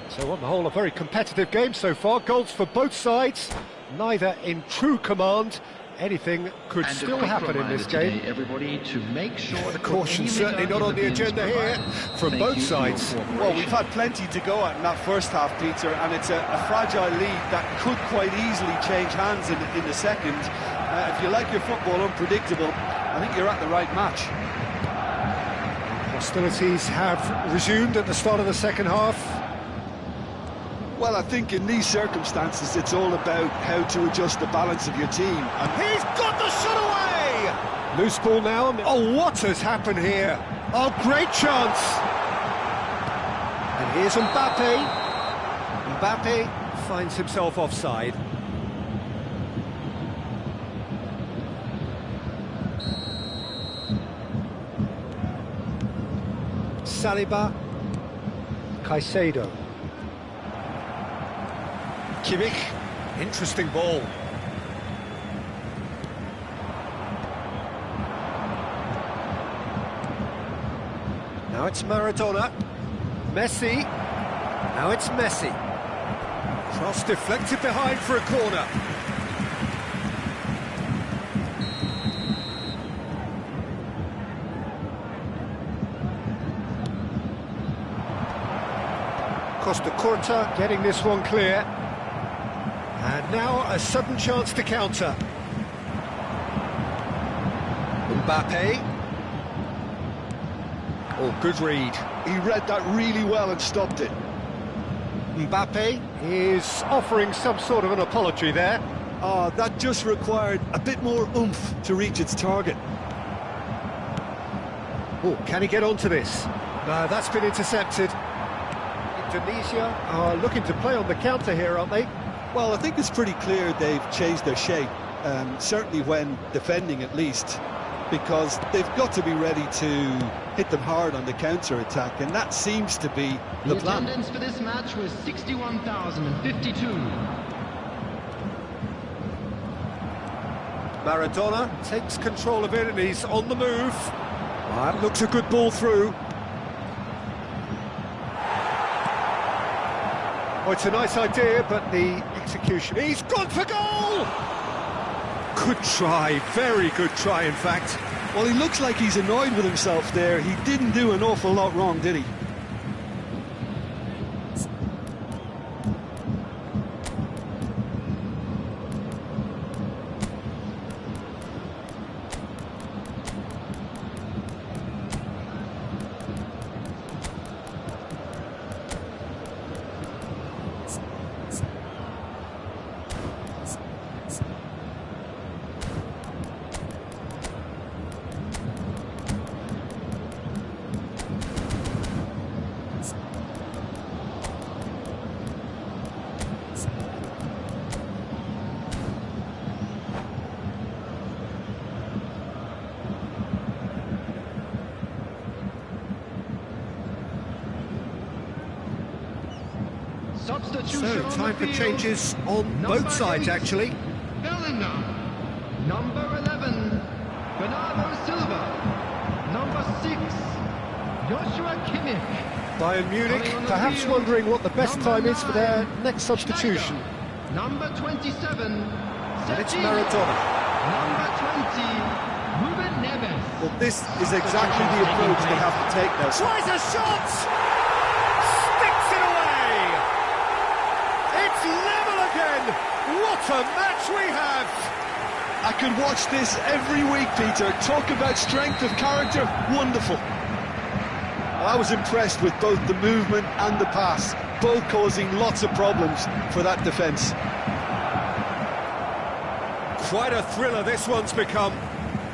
So on the whole, a very competitive game so far. Goals for both sides, neither in true command. Anything could still happen in this game. Everybody, to make sure The caution certainly not on the agenda here from both sides. Well, we've had plenty to go at in that first half, Peter, and it's a fragile lead that could quite easily change hands in the second. If you like your football unpredictable, I think you're at the right match. Hostilities have resumed at the start of the second half. Well, I think in these circumstances, it's all about how to adjust the balance of your team. And He's got the shot away! Loose ball now. Oh, what has happened here? Oh, great chance! And here's Mbappe. Mbappe finds himself offside. Saliba. Caicedo. Kimmich, interesting ball. Now it's Maradona. Messi. Now it's Messi. Cross deflected behind for a corner. Costa Curta getting this one clear. And now a sudden chance to counter. Mbappe. Oh, good read. he read that really well and stopped it. Mbappe is offering some sort of an apology there. That just required a bit more oomph to reach its target. Oh, can he get onto this? No, that's been intercepted. Indonesia are looking to play on the counter here, aren't they? Well, I think it's pretty clear they've changed their shape, certainly when defending at least, because they've got to be ready to hit them hard on the counter-attack, and that seems to be the plan. The attendance for this match was 61,052. Maradona takes control of it and he's on the move. That looks a good ball through. Oh, it's a nice idea, but the execution... He's gone for goal! Good try, very good try, in fact. Well, he looks like he's annoyed with himself there. He didn't do an awful lot wrong, did he? Substitution So, on time the for field. changes on Number both sides, 8, actually. Bellingham. Number 11, Bernardo Silva. Number 6, Joshua Kimmich. Bayern Munich Coming on the perhaps field, wondering what the best number time is for their 9, next substitution. Schneider. Number 27, And it's Serginho. Maradona. Number 20, Ruben Neves. Well, this is exactly the approach they have to take now. Tries a shot! Sticks it away! It's level again! What a match we have! I could watch this every week, Peter. Talk about strength of character, wonderful. I was impressed with both the movement and the pass, both causing lots of problems for that defence. Quite a thriller this one's become.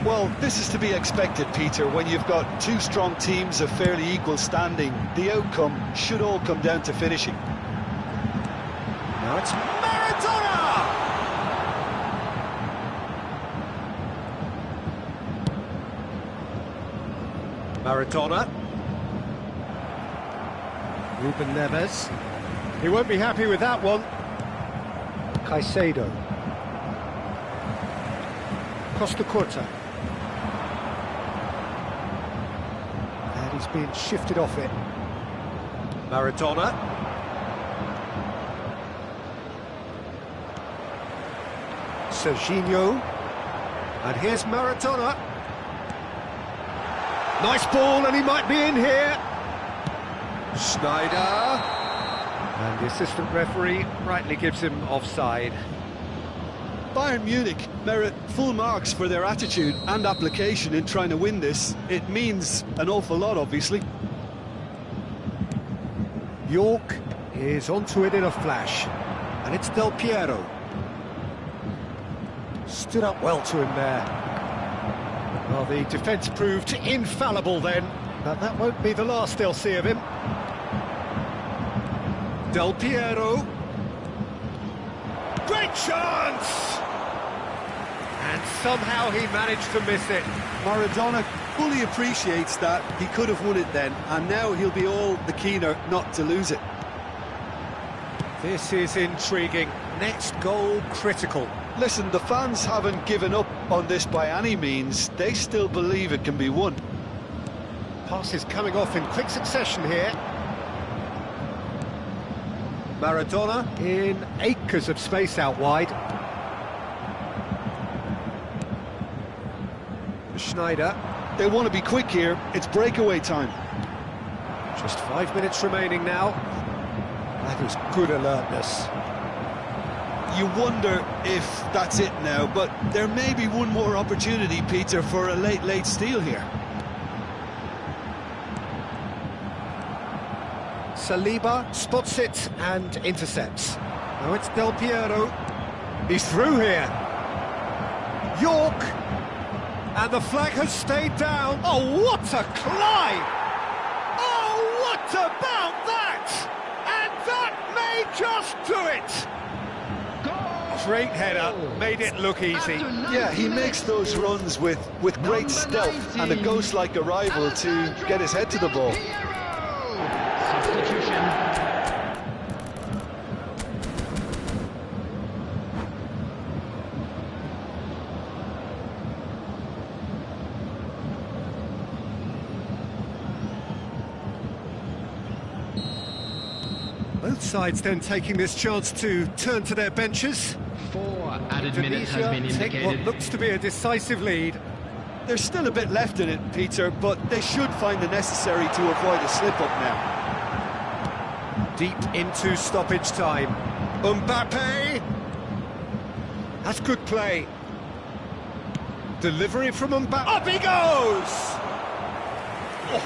Well, this is to be expected, Peter. When you've got two strong teams of fairly equal standing, the outcome should all come down to finishing. Now it's Maradona! Maradona. Ruben Neves. He won't be happy with that one. Caicedo. Costa Curta. And he's being shifted off it. Maradona. Serginho. And here's Maradona. Nice ball, and he might be in here. Schneider. And the assistant referee rightly gives him offside. Bayern Munich merit full marks for their attitude and application in trying to win this. It means an awful lot, obviously. York is onto it in a flash. And it's Del Piero. Stood up well to him there. Well, the defence proved infallible then, but that won't be the last they'll see of him. Del Piero. Great chance! And somehow he managed to miss it. Maradona fully appreciates that. He could have won it then, and now he'll be all the keener not to lose it. This is intriguing. Next goal critical. Listen, the fans haven't given up on this by any means. They still believe it can be won. Passes coming off in quick succession here. Maradona in acres of space out wide. Schneider. They want to be quick here. It's breakaway time. Just 5 minutes remaining now. That is good alertness. You wonder if that's it now, but there may be one more opportunity, Peter, for a late steal here. Saliba spots it and intercepts. Now it's Del Piero. He's through here. York. And the flag has stayed down. Oh, what a climb! Oh, what about that? And that may just do it. Great header, made it look easy. Yeah, he makes those runs with great stealth and a ghost-like arrival to get his head to the ball. Substitution. Both sides then taking this chance to turn to their benches. 4 added minutes has been Tunisia take what indicated. looks to be a decisive lead. There's still a bit left in it, Peter, but they should find the necessary to avoid a slip-up now. Deep into stoppage time. Mbappe. That's good play. Delivery from Mbappe. Up he goes! Oh,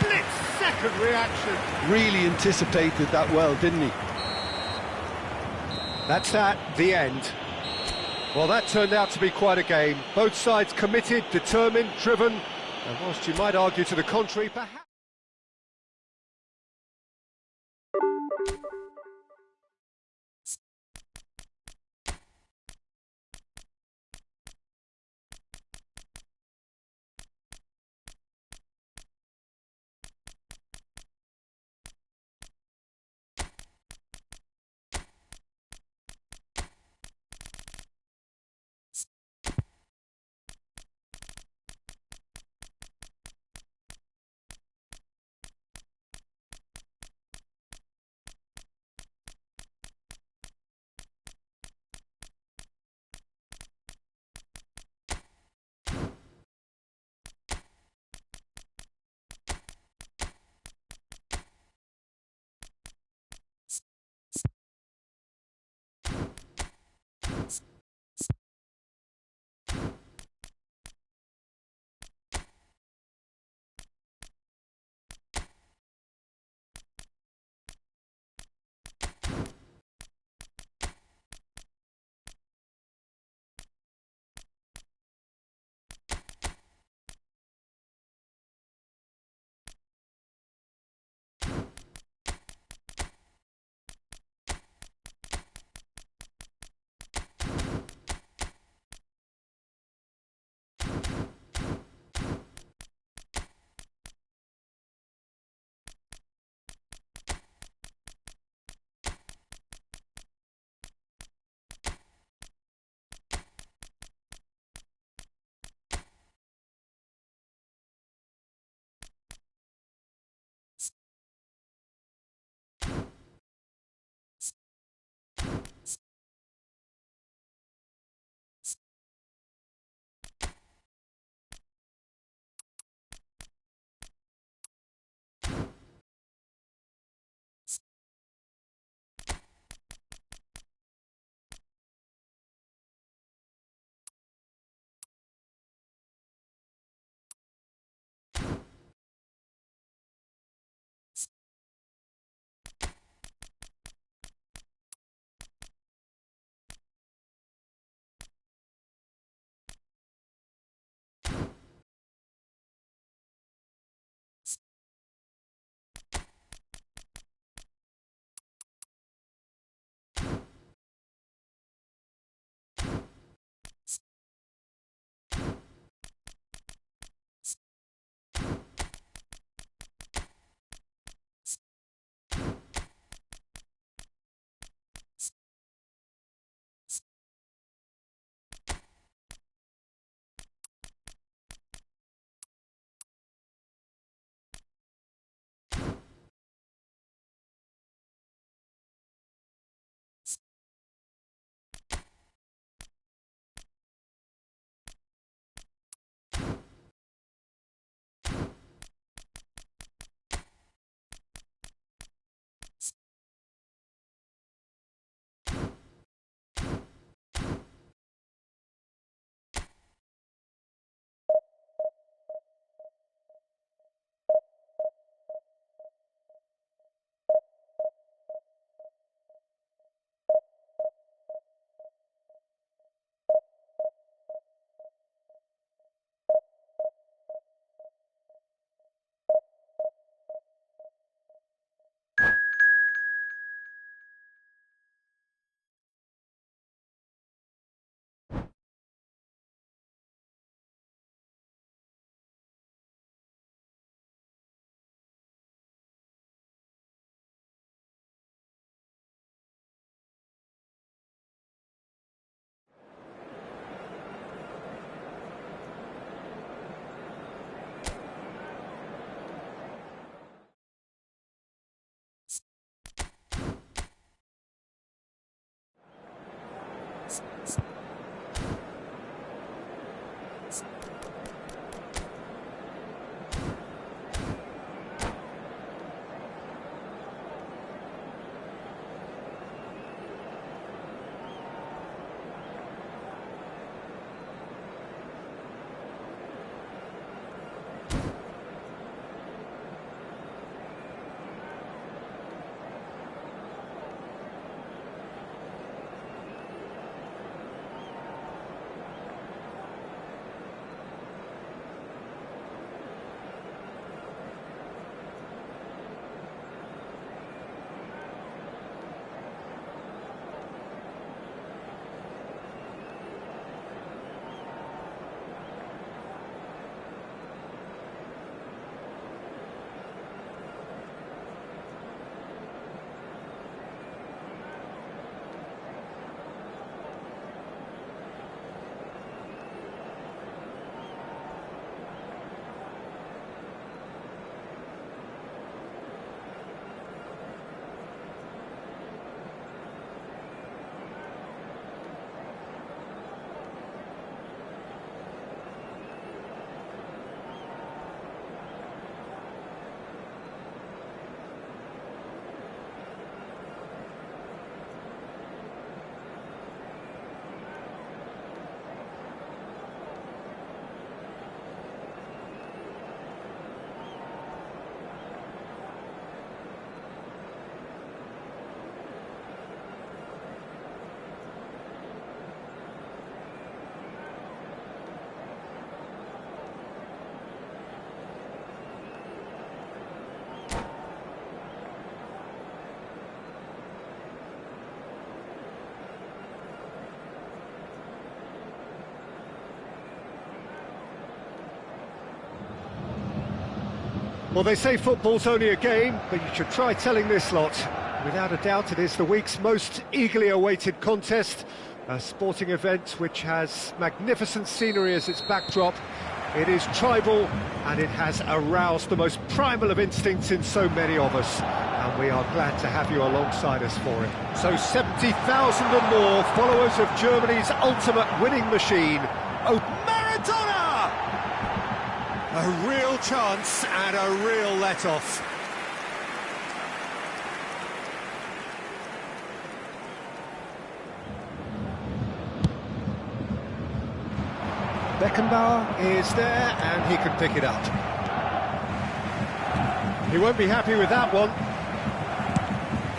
split-second reaction. Really anticipated that well, didn't he? That's that, the end. Well, that turned out to be quite a game. Both sides committed, determined, driven, and whilst you might argue to the contrary, perhaps... Well, they say football's only a game, but you should try telling this lot. Without a doubt, it is the week's most eagerly awaited contest, a sporting event which has magnificent scenery as its backdrop. It is tribal, and it has aroused the most primal of instincts in so many of us, and we are glad to have you alongside us for it. So 70,000 and more followers of Germany's ultimate winning machine. Oh, Maradona! A real chance and a real let-off. Beckenbauer is there, and he can pick it up. He won't be happy with that one.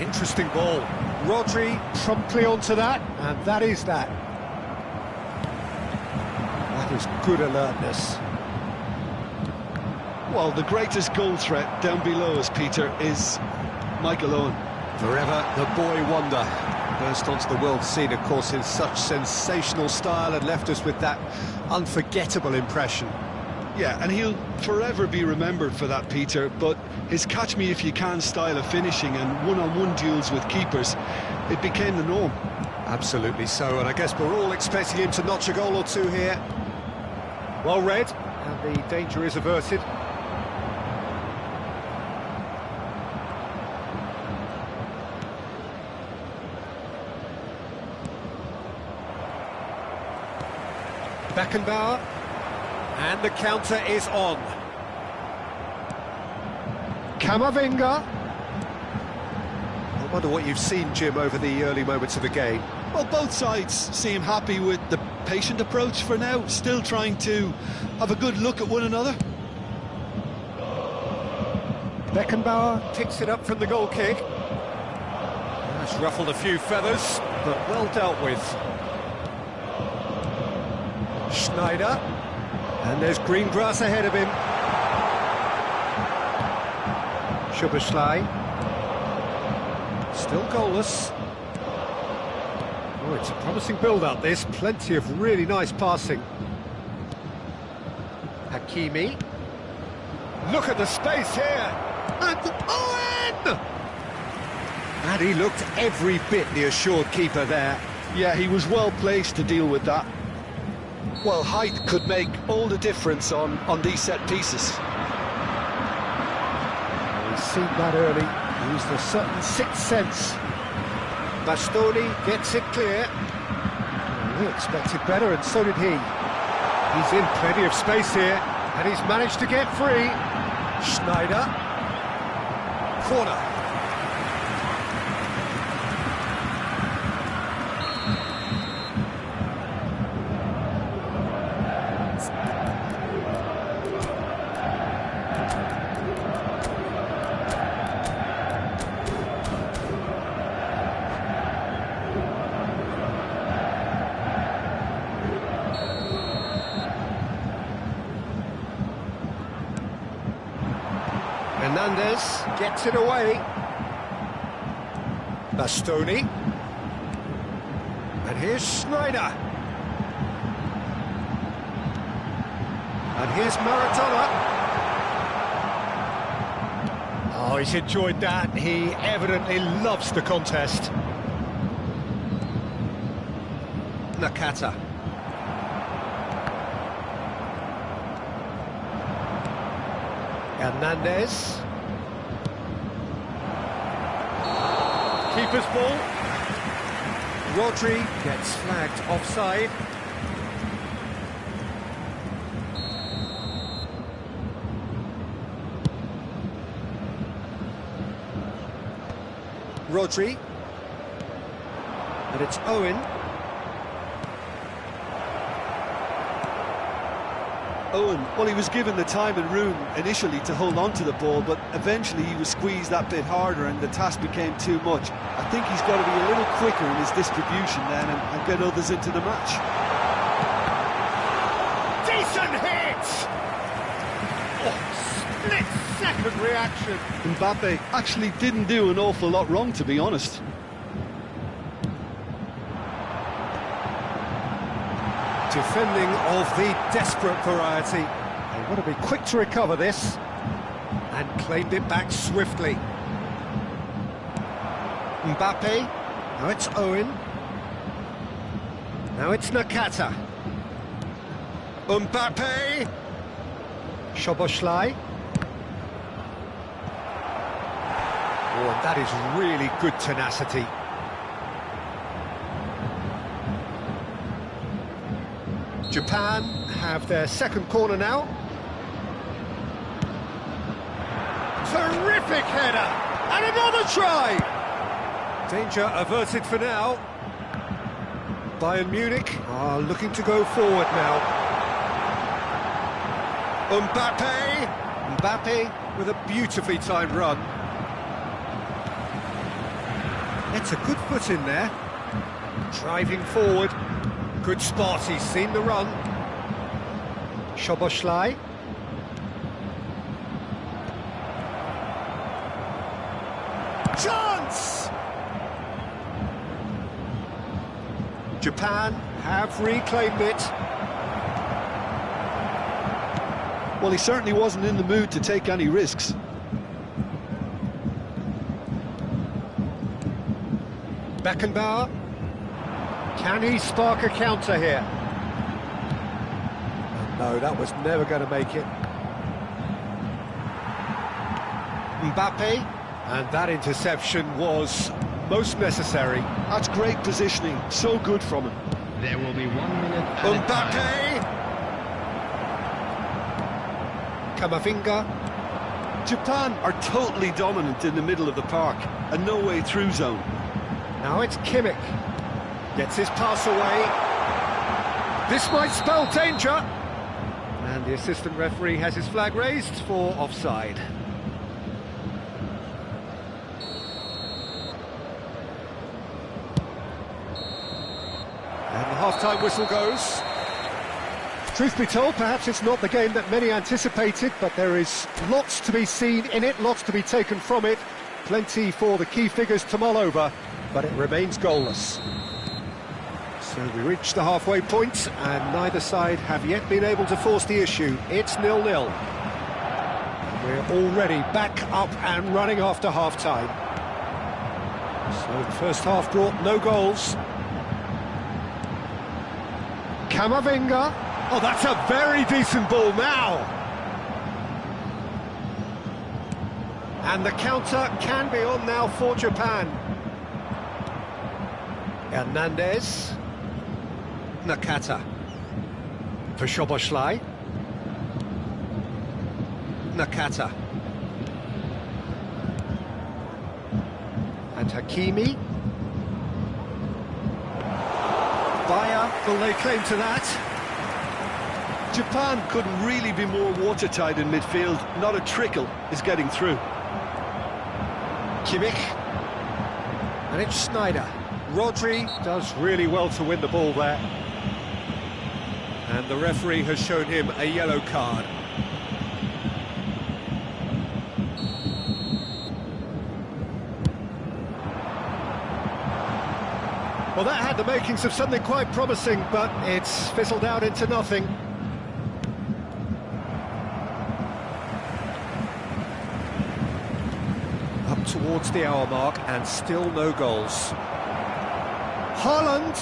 Interesting ball. Rodri promptly onto that, and that is that. That is good alertness. Well, the greatest goal threat down below us, Peter, is Michael Owen. Forever the boy wonder. Burst onto the world scene, of course, in such sensational style and left us with that unforgettable impression. Yeah, and he'll forever be remembered for that, Peter, but his catch-me-if-you-can style of finishing and one-on-one duels with keepers, it became the norm. Absolutely so, and I guess we're all expecting him to notch a goal or two here. Well read, and the danger is averted. Beckenbauer, and the counter is on. Camavinga. I wonder what you've seen, Jim, over the early moments of the game. Well, both sides seem happy with the patient approach for now, still trying to have a good look at one another. Beckenbauer picks it up from the goal kick. That's ruffled a few feathers, but well dealt with. Schneider, and there's green grass ahead of him. Schuberschlei, still goalless. Oh, it's a promising build-up, this. Plenty of really nice passing. Hakimi. Look at the space here. And Owen! And he looked every bit the assured keeper there. Yeah, he was well placed to deal with that. Well, height could make all the difference on these set pieces. We've seen that early. Used a certain sixth sense. Bastoni gets it clear. We expected better, and so did he. He's in plenty of space here, and he's managed to get free. Schneider. Corner. Hernandez gets it away. Bastoni. And here's Schneider. And here's Maradona. Oh, he's enjoyed that. He evidently loves the contest. Nakata. Hernandez. Keeper's ball. Rodri gets flagged offside. Rodri. And it's Owen. Owen, well, he was given the time and room initially to hold on to the ball, but eventually he was squeezed that bit harder and the task became too much. I think he's got to be a little quicker in his distribution then and get others into the match. Decent hit! Oh, split-second reaction. Mbappe actually didn't do an awful lot wrong, to be honest. Defending of the desperate variety. They want to be quick to recover this. And claimed it back swiftly. Mbappe. Now it's Owen. Now it's Nakata. Mbappe. Szoboszlai. Oh, and that is really good tenacity. Japan have their second corner now. Terrific header! And another try! Danger averted for now. Bayern Munich are looking to go forward now. Mbappe! Mbappe with a beautifully timed run. It's a good foot in there. Driving forward. Good spot, he's seen the run. Szoboszlai. Chance! Japan have reclaimed it. Well, he certainly wasn't in the mood to take any risks. Beckenbauer. Can he spark a counter here? No, that was never going to make it. Mbappe, and that interception was most necessary. That's great positioning, so good from him. There will be 1 minute added Mbappe! Camavinga. Japan are totally dominant in the middle of the park, a no-way through zone. Now it's Kimmich. Gets his pass away. This might spell danger. And the assistant referee has his flag raised for offside. And the half-time whistle goes. Truth be told, perhaps it's not the game that many anticipated, but there is lots to be seen in it, lots to be taken from it. Plenty for the key figures to mull over, but it remains goalless. So we reach the halfway point, and neither side have yet been able to force the issue. It's 0-0. We're already back up and running after half-time. So the first half brought no goals. Camavinga. Oh, that's a very decent ball now. And the counter can be on now for Japan. Hernandez. Nakata. For Szoboszlai. Nakata. And Hakimi. Bayer will lay claim to that. Japan couldn't really be more watertight in midfield. Not a trickle is getting through. Kimmich. And it's Snyder. Rodri does really well to win the ball there. And the referee has shown him a yellow card. Well, that had the makings of something quite promising, but it's fizzled out into nothing. Up towards the hour mark, and still no goals. Haaland!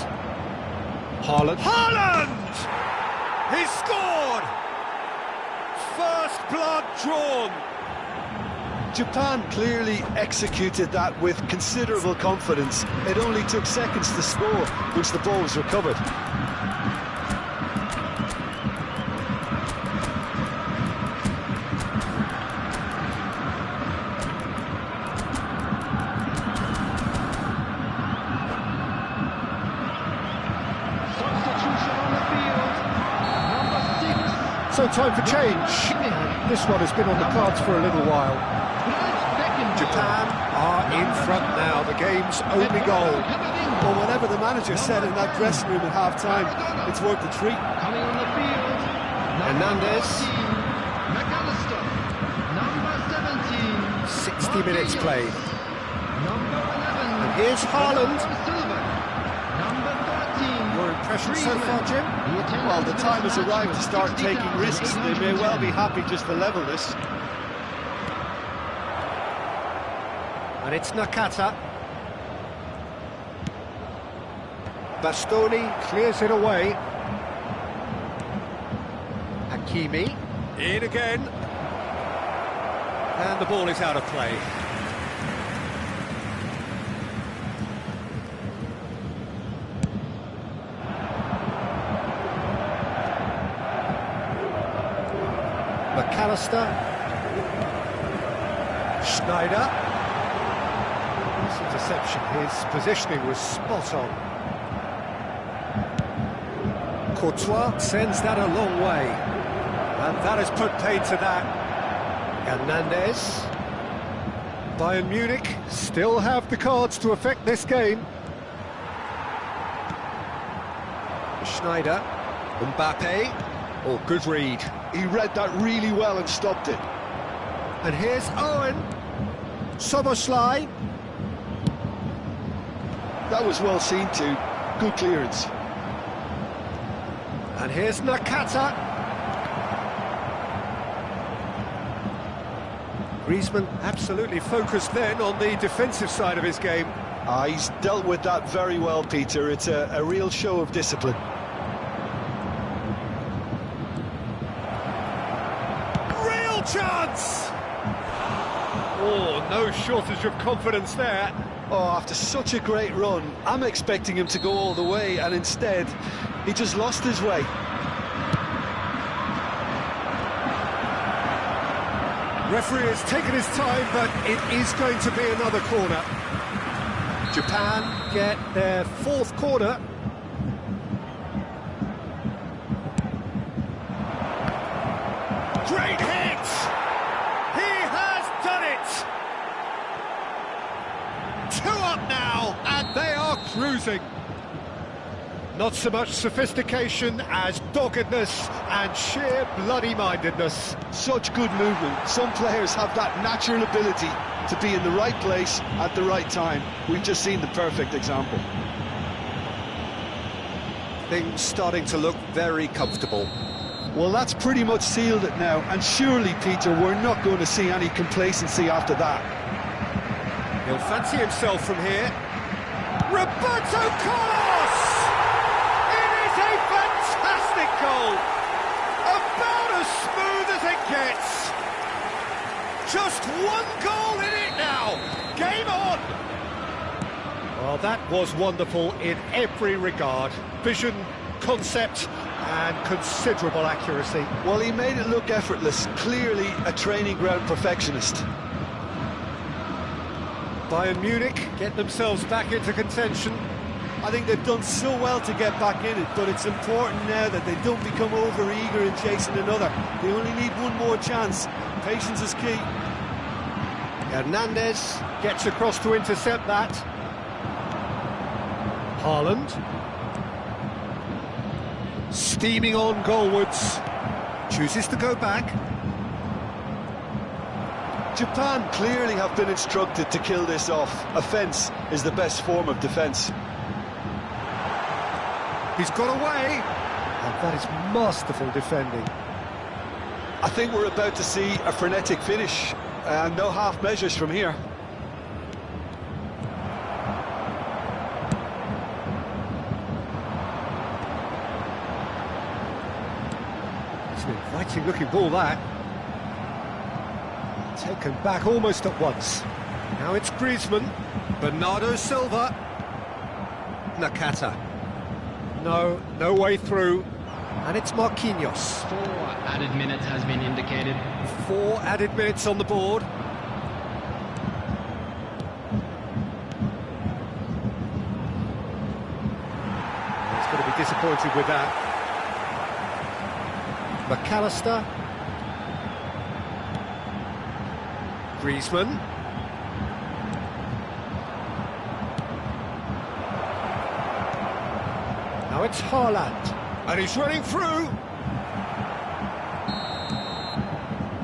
Haaland! He scored! First blood drawn! Japan clearly executed that with considerable confidence. It only took seconds to score once the ball was recovered. Substitution on the field. Number 6. So time for change. And this one has been on the cards for a little while. Japan are in front now, the game's only goal. Well, whatever the manager said in that dressing room at half-time, it's worth the treat. Coming on the field. Hernandez. McAllister. Number 17. 60 minutes played. Number 11. And here's Haaland. Silva. Number 13. Your impression so far, Jim? Well, the time has arrived to start taking risks. They may well be happy just to level this. And it's Nakata. Bastoni clears it away. Hakimi. In again. And the ball is out of play. McAllister. Schneider. This interception, his positioning was spot on. Courtois sends that a long way. And that has put paid to that. Hernandez. Bayern Munich still have the cards to affect this game. Schneider. Mbappe. Oh, good read. He read that really well and stopped it. And here's Owen. Szoboszlai. That was well seen too. Good clearance. And here's Nakata. Griezmann absolutely focused then on the defensive side of his game. He's dealt with that very well, Peter. It's a real show of discipline. Real chance! Oh, no shortage of confidence there. Oh, after such a great run, I'm expecting him to go all the way, and instead, he just lost his way. Referee has taken his time, but it is going to be another corner. Japan get their fourth corner. Great hit! He has done it! 2 up now, and they are cruising. Not so much sophistication as doggedness and sheer bloody-mindedness. Such good movement. Some players have that natural ability to be in the right place at the right time. We've just seen the perfect example. Things starting to look very comfortable. Well, that's pretty much sealed it now, and surely, Peter, we're not going to see any complacency after that. He'll fancy himself from here. Roberto Carlos! It is a fantastic goal! About as smooth as it gets! Just 1 goal in it now! Game on! Well, that was wonderful in every regard. Vision, concept, and considerable accuracy. Well, he made it look effortless. Clearly a training ground perfectionist. Bayern Munich get themselves back into contention. I think they've done so well to get back in it, but it's important now that they don't become over-eager in chasing another. They only need one more chance. Patience is key. Hernandez gets across to intercept that. Haaland. Steaming on goalwards. Chooses to go back. Japan clearly have been instructed to kill this off. Offence is the best form of defence. He's got away. And that is masterful defending. I think we're about to see a frenetic finish. No half measures from here. It's an inviting looking ball, that. Taken back almost at once. Now it's Griezmann. Bernardo Silva. Nakata. No way through. And it's Marquinhos. 4 added minutes has been indicated. 4 added minutes on the board. He's going to be disappointed with that. McAllister. Griezmann. Now it's Haaland. And he's running through.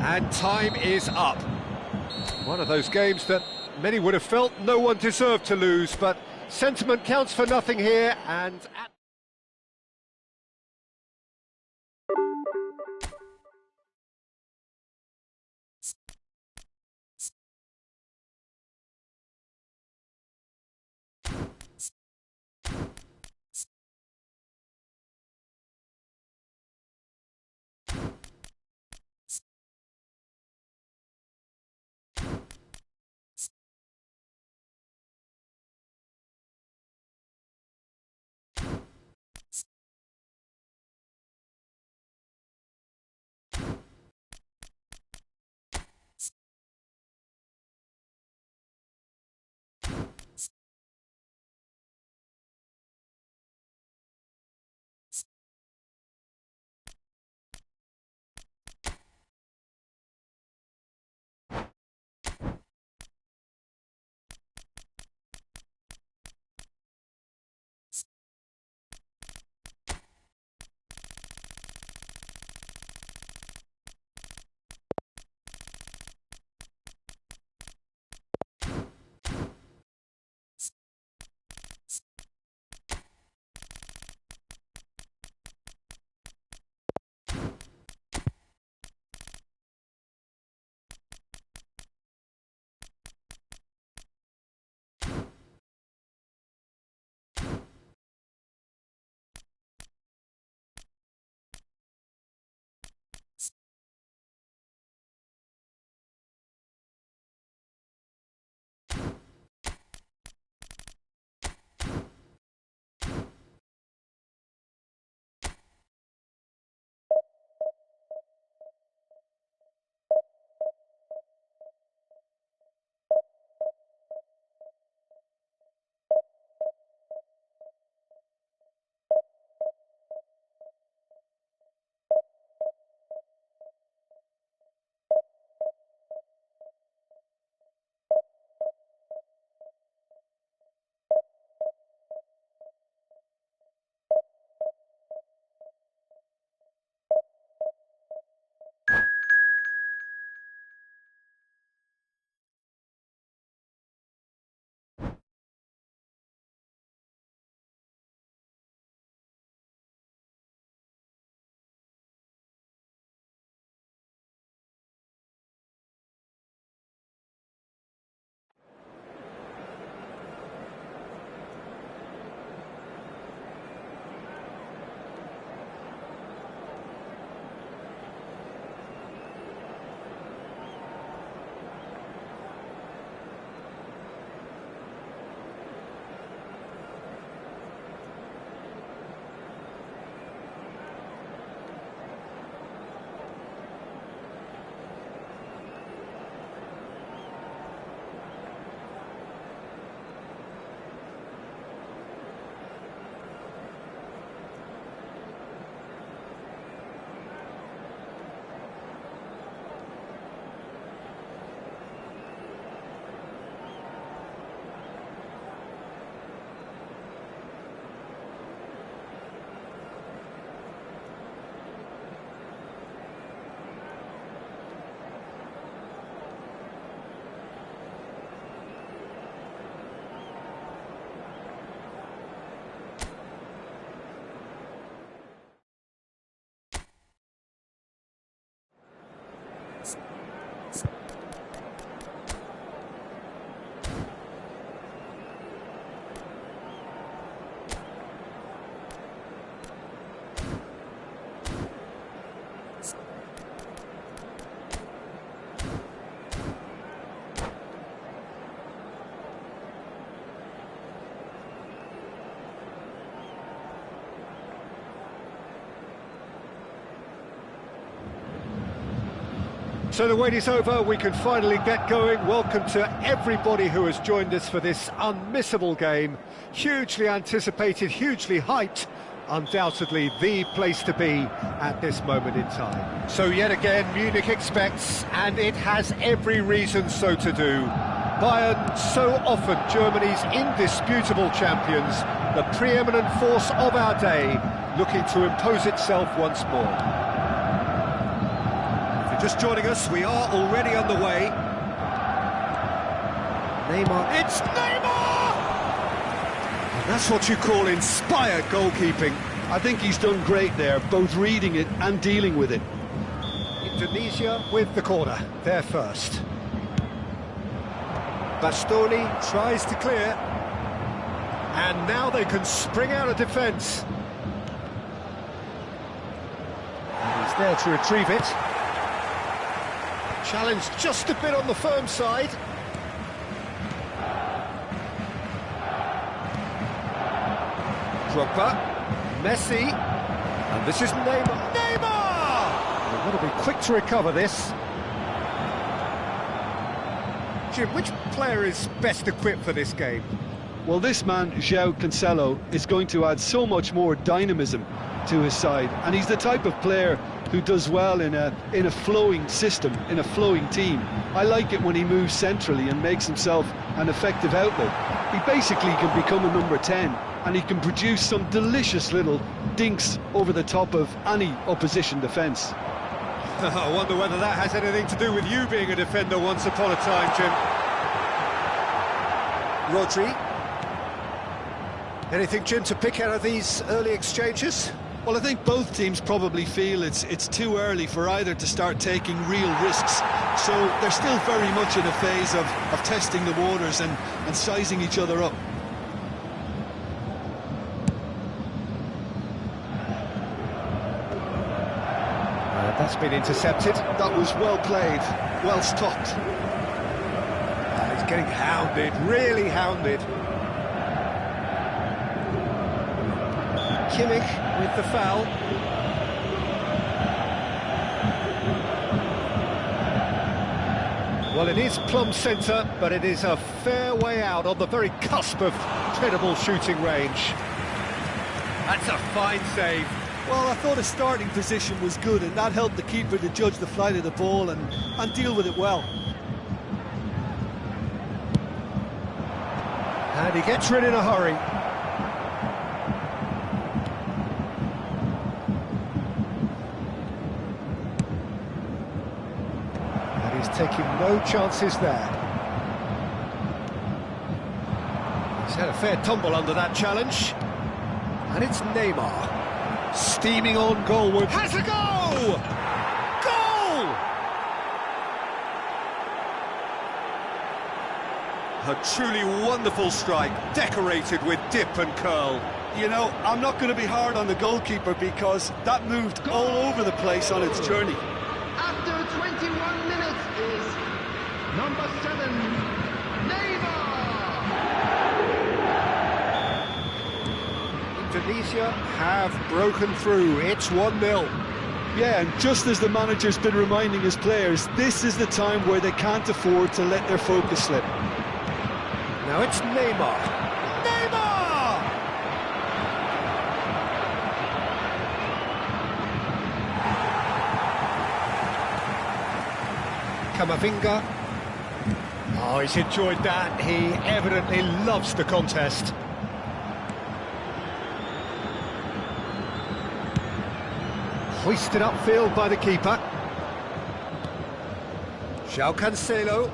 And time is up. One of those games that many would have felt no one deserved to lose, but sentiment counts for nothing here, and So the wait is over, we can finally get going. Welcome to everybody who has joined us for this unmissable game. Hugely anticipated, hugely hyped. Undoubtedly the place to be at this moment in time. So yet again, Munich expects, and it has every reason so to do. Bayern, so often Germany's indisputable champions, the preeminent force of our day, looking to impose itself once more. Just joining us, we are already underway. Neymar, it's Neymar! And that's what you call inspired goalkeeping. I think he's done great there, both reading it and dealing with it. Indonesia with the corner, there first. Bastoni tries to clear. And now they can spring out of defence. He's there to retrieve it. Challenge just a bit on the firm side. Drogba, Messi, and this is Neymar. Neymar! They've got to be quick to recover this. Jim, which player is best equipped for this game? Well, this man, João Cancelo, is going to add so much more dynamism to his side, and he's the type of player who does well in a flowing system, in a flowing team. I like it when he moves centrally and makes himself an effective outlet. He basically can become a number 10, and he can produce some delicious little dinks over the top of any opposition defence. I wonder whether that has anything to do with you being a defender once upon a time, Jim. Rodri. Anything, Jim, to pick out of these early exchanges? Well, I think both teams probably feel it's too early for either to start taking real risks. So they're still very much in a phase of testing the waters and sizing each other up. That's been intercepted. That was well played, well stopped. He's getting hounded, really hounded. Kimmich with the foul. Well, it is plumb centre, but it is a fair way out on the very cusp of credible shooting range. That's a fine save. Well, I thought his starting position was good, and that helped the keeper to judge the flight of the ball and deal with it well. And he gets rid in a hurry. And he's taking no chances there. He's had a fair tumble under that challenge. And it's Neymar. Steaming on goalward. Has a goal! Goal! A truly wonderful strike, decorated with dip and curl. You know, I'm not going to be hard on the goalkeeper because that moved all over the place on its journey. After 21 minutes is number 7, Neymar! Indonesia have broken through. It's 1-0. Yeah, and just as the manager's been reminding his players, this is the time where they can't afford to let their focus slip. Now it's Neymar. Neymar! Camavinga. Oh, he's enjoyed that. He evidently loves the contest. Hoisted upfield by the keeper. João Cancelo.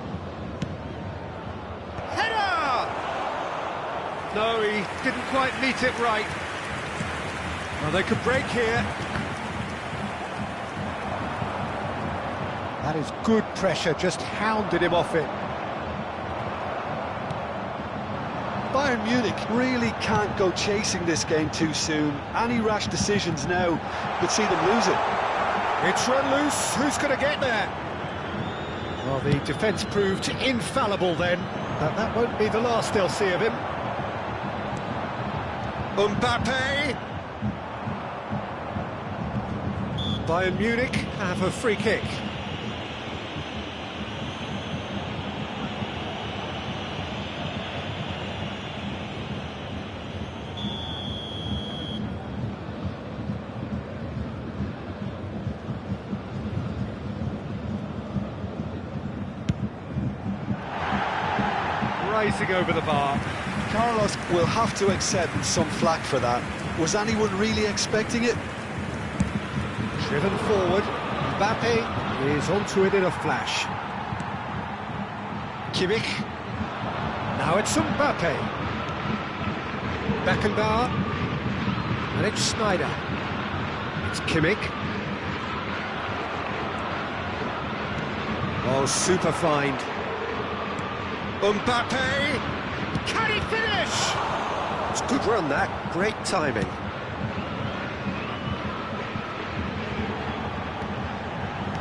Header! No, he didn't quite meet it right. Well, they could break here. That is good pressure, just hounded him off it. Bayern Munich really can't go chasing this game too soon. Any rash decisions now could see them lose it. It's run loose. Who's going to get there? Well, the defence proved infallible then, but that won't be the last they'll see of him. Mbappe. Bayern Munich have a free kick. rising over the bar. Carlos will have to accept some flack for that. Was anyone really expecting it? Driven forward, Mbappe is onto it in a flash. Kimmich. Now it's Mbappe. Beckenbauer. And it's Schneider. It's Kimmich. Oh, super find. Mbappe! Can he finish? It's a good run, that. Great timing.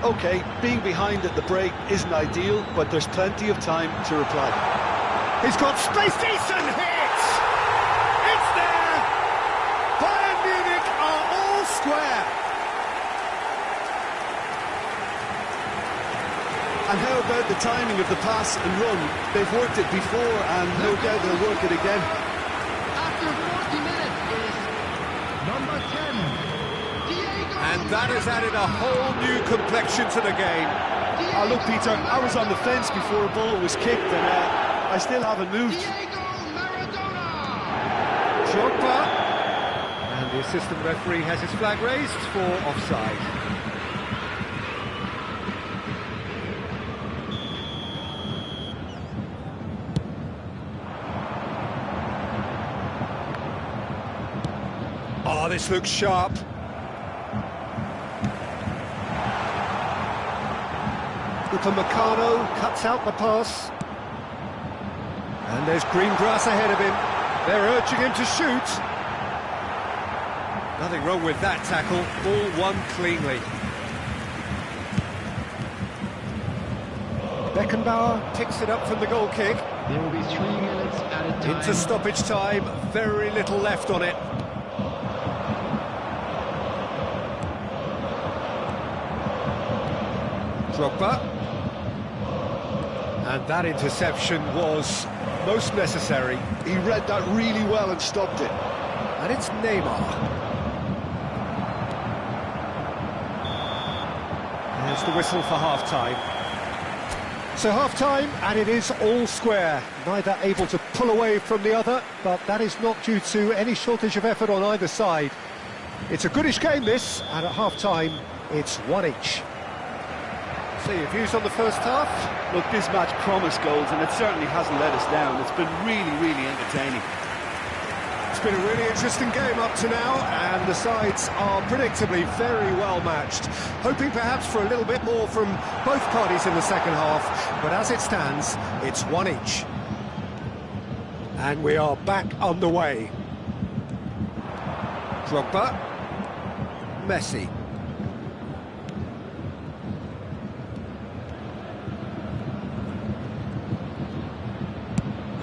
OK, being behind at the break isn't ideal, but there's plenty of time to reply. He's got space, decent hit! It's there! Bayern Munich are all square! And how about the timing of the pass and run? They've worked it before, and no doubt they'll work it again. After 40 minutes is number 10, Diego. And that has added a whole new complexion to the game. Oh, look, Peter, I was on the fence before a ball was kicked, and I still haven't moved. Diego Maradona. Drogba. And the assistant referee has his flag raised for offside. Oh, this looks sharp. Upamecano cuts out the pass. And there's green grass ahead of him. They're urging him to shoot. Nothing wrong with that tackle. All won cleanly. Beckenbauer picks it up from the goal kick. There will be 3 minutes added time. Into stoppage time. Very little left on it. Drogba. And that interception was most necessary. He read that really well and stopped it. And it's Neymar. There's the whistle for half-time. So half-time, and it is all square. Neither able to pull away from the other, but that is not due to any shortage of effort on either side. It's a goodish game, this, and at half-time, it's one each. So your views on the first half? Look, this match promised goals, and it certainly hasn't let us down. It's been really, really entertaining. It's been a really interesting game up to now, and the sides are predictably very well matched. Hoping perhaps for a little bit more from both parties in the second half, but as it stands, it's one each. And we are back underway. Drogba. Messi.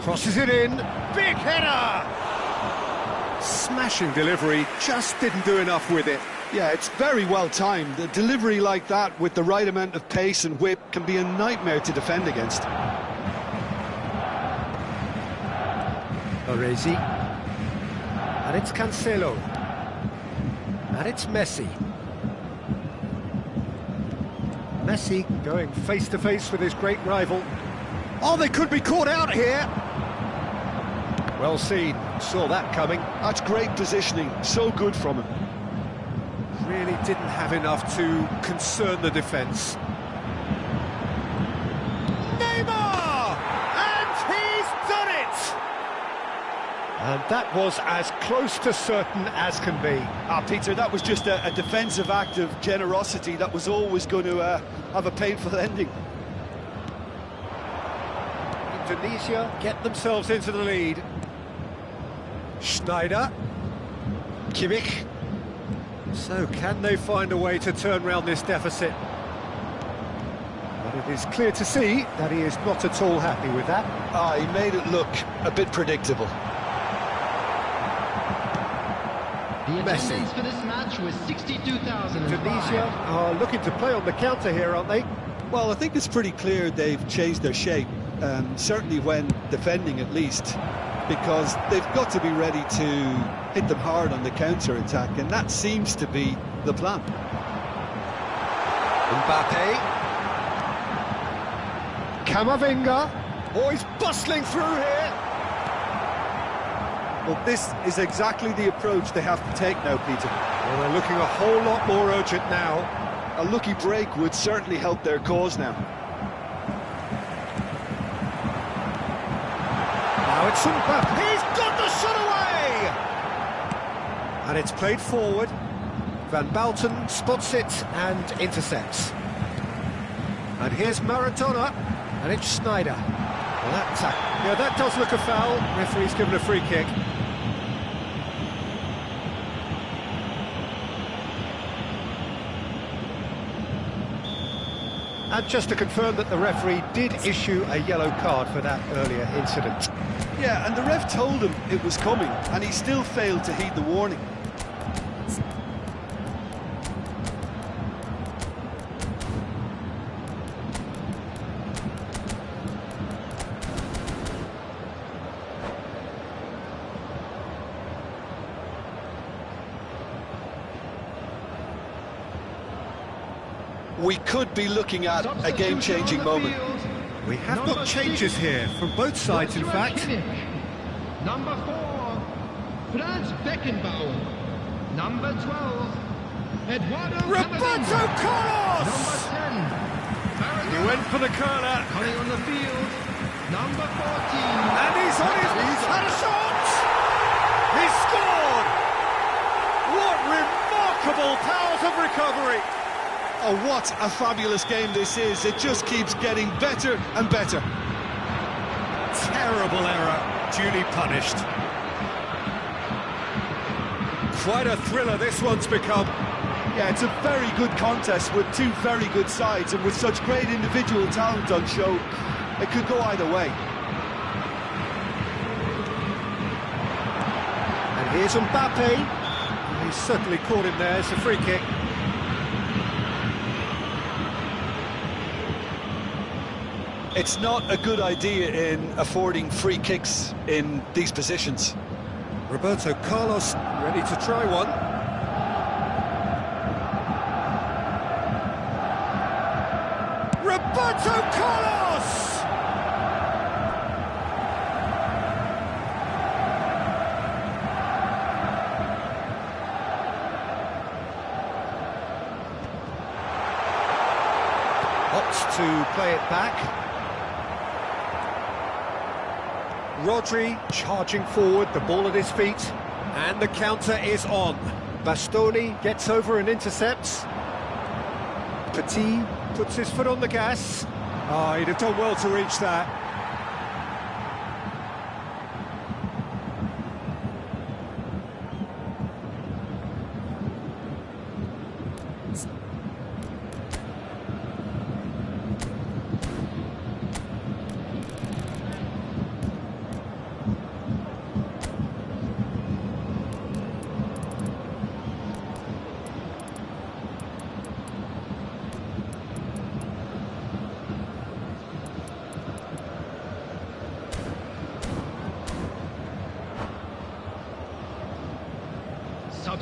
Crosses it in, big header! Smashing delivery, just didn't do enough with it. Yeah, it's very well timed. A delivery like that with the right amount of pace and whip can be a nightmare to defend against. Baresi. And it's Cancelo. And it's Messi. Messi going face-to-face with his great rival. Oh, they could be caught out here! Well seen, saw that coming. That's great positioning, so good from him. Really didn't have enough to concern the defence. Neymar! And he's done it! And that was as close to certain as can be. Peter, that was just a defensive act of generosity that was always going to have a painful ending. Indonesia get themselves into the lead. Schneider. Kimmich. So can they find a way to turn round this deficit? But it is clear to see that he is not at all happy with that. He made it look a bit predictable. The Messi. attendance for this match was 62,000. Indonesia are looking to play on the counter here, aren't they? Well, I think it's pretty clear they've changed their shape, certainly when defending at least, because they've got to be ready to hit them hard on the counter-attack, and that seems to be the plan. Mbappe. Camavinga. Oh, he's bustling through here. Well, this is exactly the approach they have to take now, Peter. Well, they're looking a whole lot more urgent now. A lucky break would certainly help their cause now. Now it's Mbappe. He's got the shot away! And it's played forward. Van Balten spots it and intercepts. And here's Maradona, and it's Schneider. Well, that does look a foul. Referee's given a free kick. And just to confirm that the referee did issue a yellow card for that earlier incident. Yeah, and the ref told him it was coming, and he still failed to heed the warning. We could be looking at a game-changing moment. We have got changes here from both sides, in fact. Number 4, Franz Beckenbauer. Number 12, Eduardo Roberto Carlos! Number 10, He went for the corner. coming on the field. Number 14, And he's on his... He's had a shot! He's scored! What remarkable powers of recovery! Oh, what a fabulous game this is. It just keeps getting better and better. Terrible error, duly punished. Quite a thriller this one's become. Yeah, it's a very good contest with two very good sides, and with such great individual talent on show, it could go either way. And here's Mbappe. He's certainly caught him there. It's a free kick. It's not a good idea in affording free kicks in these positions. Roberto Carlos ready to try one. Roberto Carlos! Opts to play it back. Rodri charging forward, the ball at his feet, and the counter is on. Bastoni gets over and intercepts. Petit puts his foot on the gas. Oh, he'd have done well to reach that.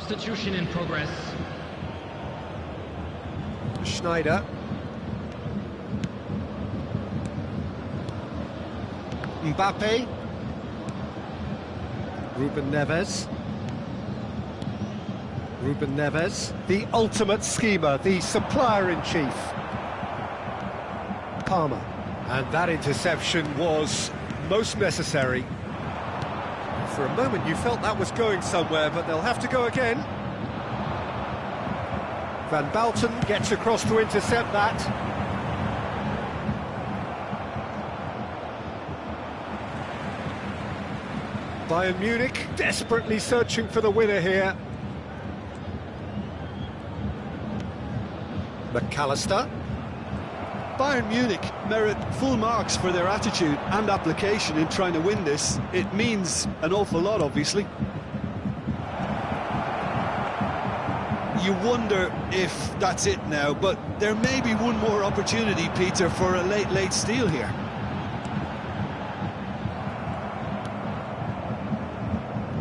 substitution in progress. Schneider. Mbappe. Ruben Neves. Ruben Neves, the ultimate schemer, the supplier-in-chief. Palmer. And that interception was most necessary. For a moment you felt that was going somewhere, but they'll have to go again. Van Balten gets across to intercept that. Bayern Munich desperately searching for the winner here. McAllister. Bayern Munich merit full marks for their attitude and application in trying to win this. It means an awful lot, obviously. You wonder if that's it now, but there may be one more opportunity, Peter, for a late steal here.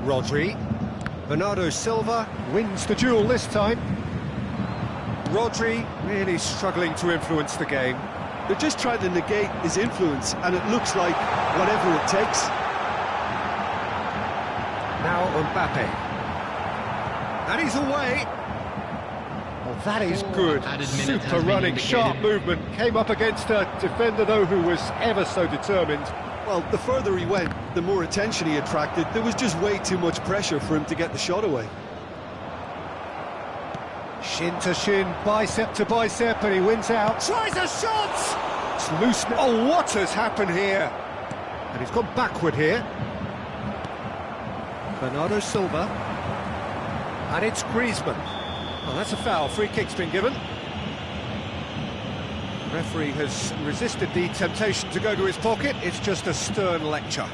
Rodri. Bernardo Silva wins the duel this time. Rodri really struggling to influence the game. They're just trying to negate his influence, and it looks like whatever it takes. Now Mbappe. And he's away. Well, that is good. Super running, sharp movement. Came up against a defender, though, who was ever so determined. Well, the further he went, the more attention he attracted. There was just way too much pressure for him to get the shot away. Shin to shin, bicep to bicep, and he wins out. Tries a shot! It's loose. Oh, what has happened here? And he's gone backward here. Bernardo Silva. And it's Griezmann. Oh, that's a foul. Free kick's been given. The referee has resisted the temptation to go to his pocket. It's just a stern lecture.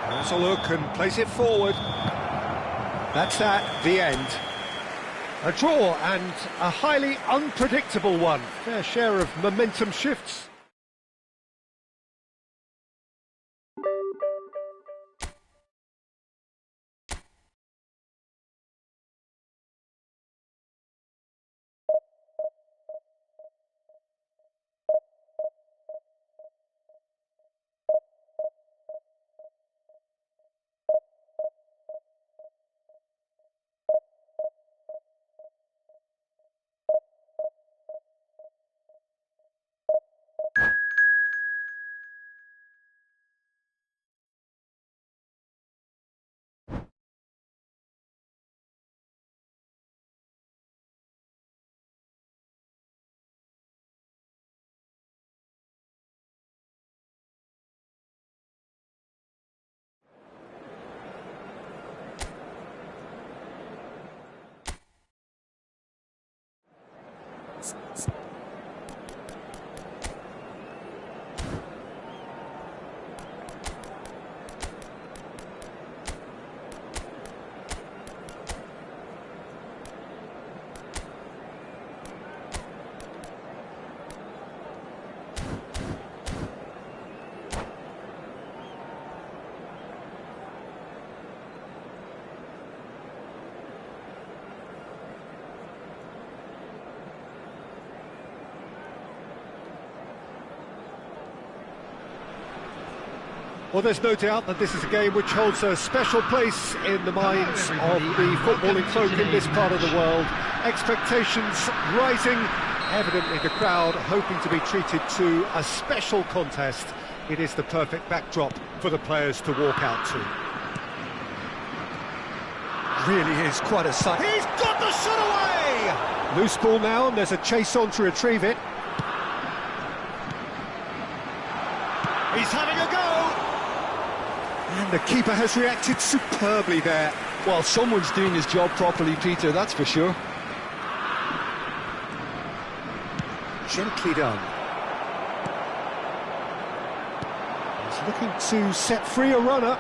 Has a look and plays it forward. That's that, the end. A draw, and a highly unpredictable one. Fair share of momentum shifts. Well, there's no doubt that this is a game which holds a special place in the minds of the footballing folk in this part of the world. Expectations rising, evidently the crowd hoping to be treated to a special contest. It is the perfect backdrop for the players to walk out to. Really is quite a sight. He's got the shot away! Loose ball now, and there's a chase on to retrieve it. He's having a go! And the keeper has reacted superbly there. Well, someone's doing his job properly, Peter, that's for sure. Gently done. He's looking to set free a runner.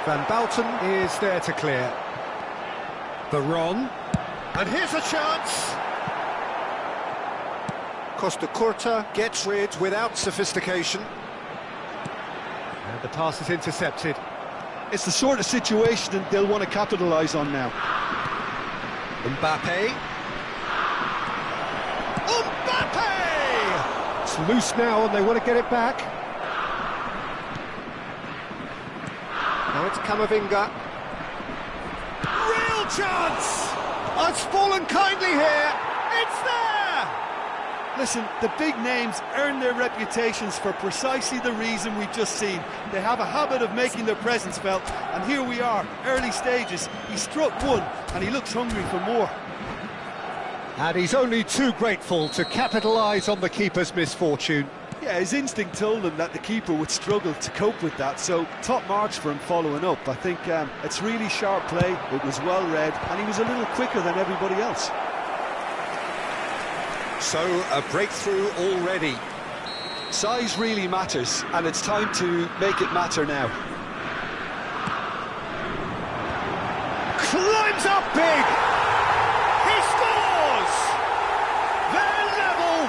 Van Bouten is there to clear. Baron. And here's a chance. Costa Curta gets rid without sophistication. And the pass is intercepted. It's the sort of situation that they'll want to capitalise on now. Mbappe. Mbappe! It's loose now and they want to get it back. Now it's Camavinga. Real chance! Oh, it's fallen kindly here. It's there! Listen, the big names earn their reputations for precisely the reason we've just seen. They have a habit of making their presence felt, and here we are, early stages. He struck one, and he looks hungry for more. And he's only too grateful to capitalise on the keeper's misfortune. Yeah, his instinct told him that the keeper would struggle to cope with that, so top marks for him following up. I think it's really sharp play, it was well read, and he was a little quicker than everybody else. So, a breakthrough already. Size really matters, and it's time to make it matter now. Climbs up big! He scores! They're level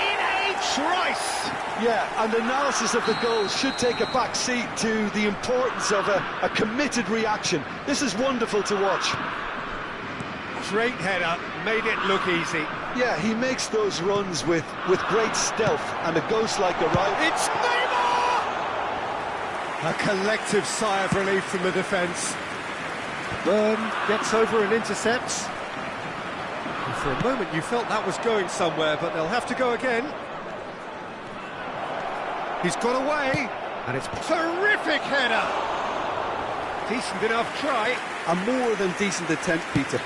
in a trice! Yeah, and analysis of the goal should take a back seat to the importance of a committed reaction. This is wonderful to watch. Great header, made it look easy. Yeah, he makes those runs with great stealth and a ghost-like arrival. It's Neymar! A collective sigh of relief from the defence. Byrne gets over and intercepts. And for a moment you felt that was going somewhere, but they'll have to go again. He's got away, and it's a terrific header. Decent enough try. A more than decent attempt, Peter.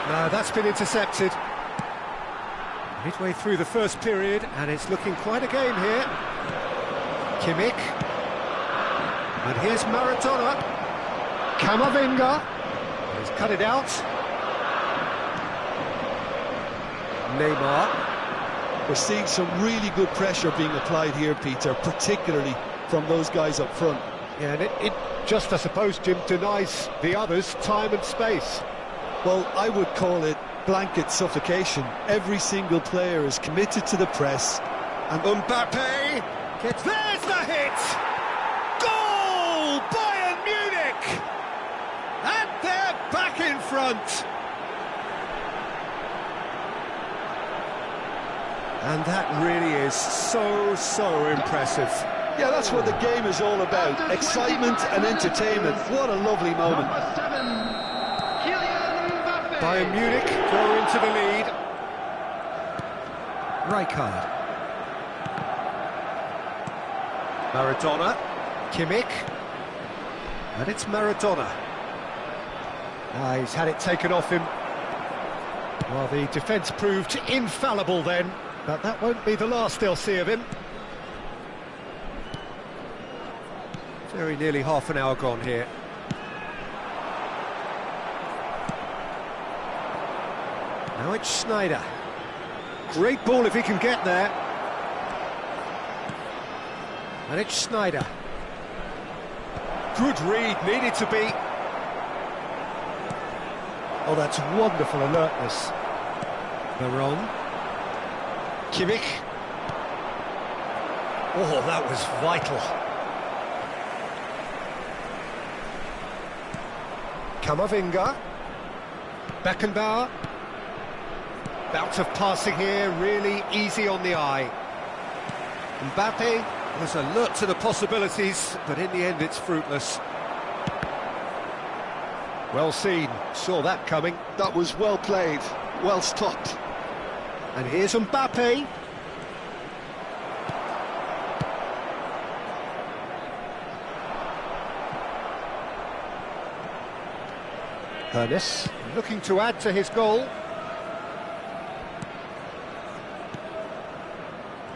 No, that's been intercepted. Midway through the first period, and it's looking quite a game here. Kimmich. And here's Maradona. Camavinga. He's cut it out. Neymar. We're seeing some really good pressure being applied here, Peter, particularly from those guys up front. Yeah, and it just, I suppose, Jim, denies the others time and space. Well, I would call it blanket suffocation. Every single player is committed to the press. And Mbappe gets... There's the hit! Goal! Bayern Munich! And they're back in front! And that really is so impressive. Yeah, that's what the game is all about. Excitement and entertainment. What a lovely moment. Number 7, Kylian Mbappe. Bayern Munich go into the lead. Rijkaard. Maradona. Kimmich. And it's Maradona. He's had it taken off him. Well, the defence proved infallible then, but that won't be the last they'll see of him. Very nearly half an hour gone here. Now it's Schneider. Great ball if he can get there. And it's Schneider. Good read, needed to be. Oh, that's wonderful alertness. Veron. Kimmich. Oh, that was vital. Camavinga. Beckenbauer. Bout of passing here, really easy on the eye. Mbappe was alert to the possibilities, but in the end it's fruitless. Well seen, saw that coming. That was well played, well stopped. And here's Mbappe. Ernest looking to add to his goal.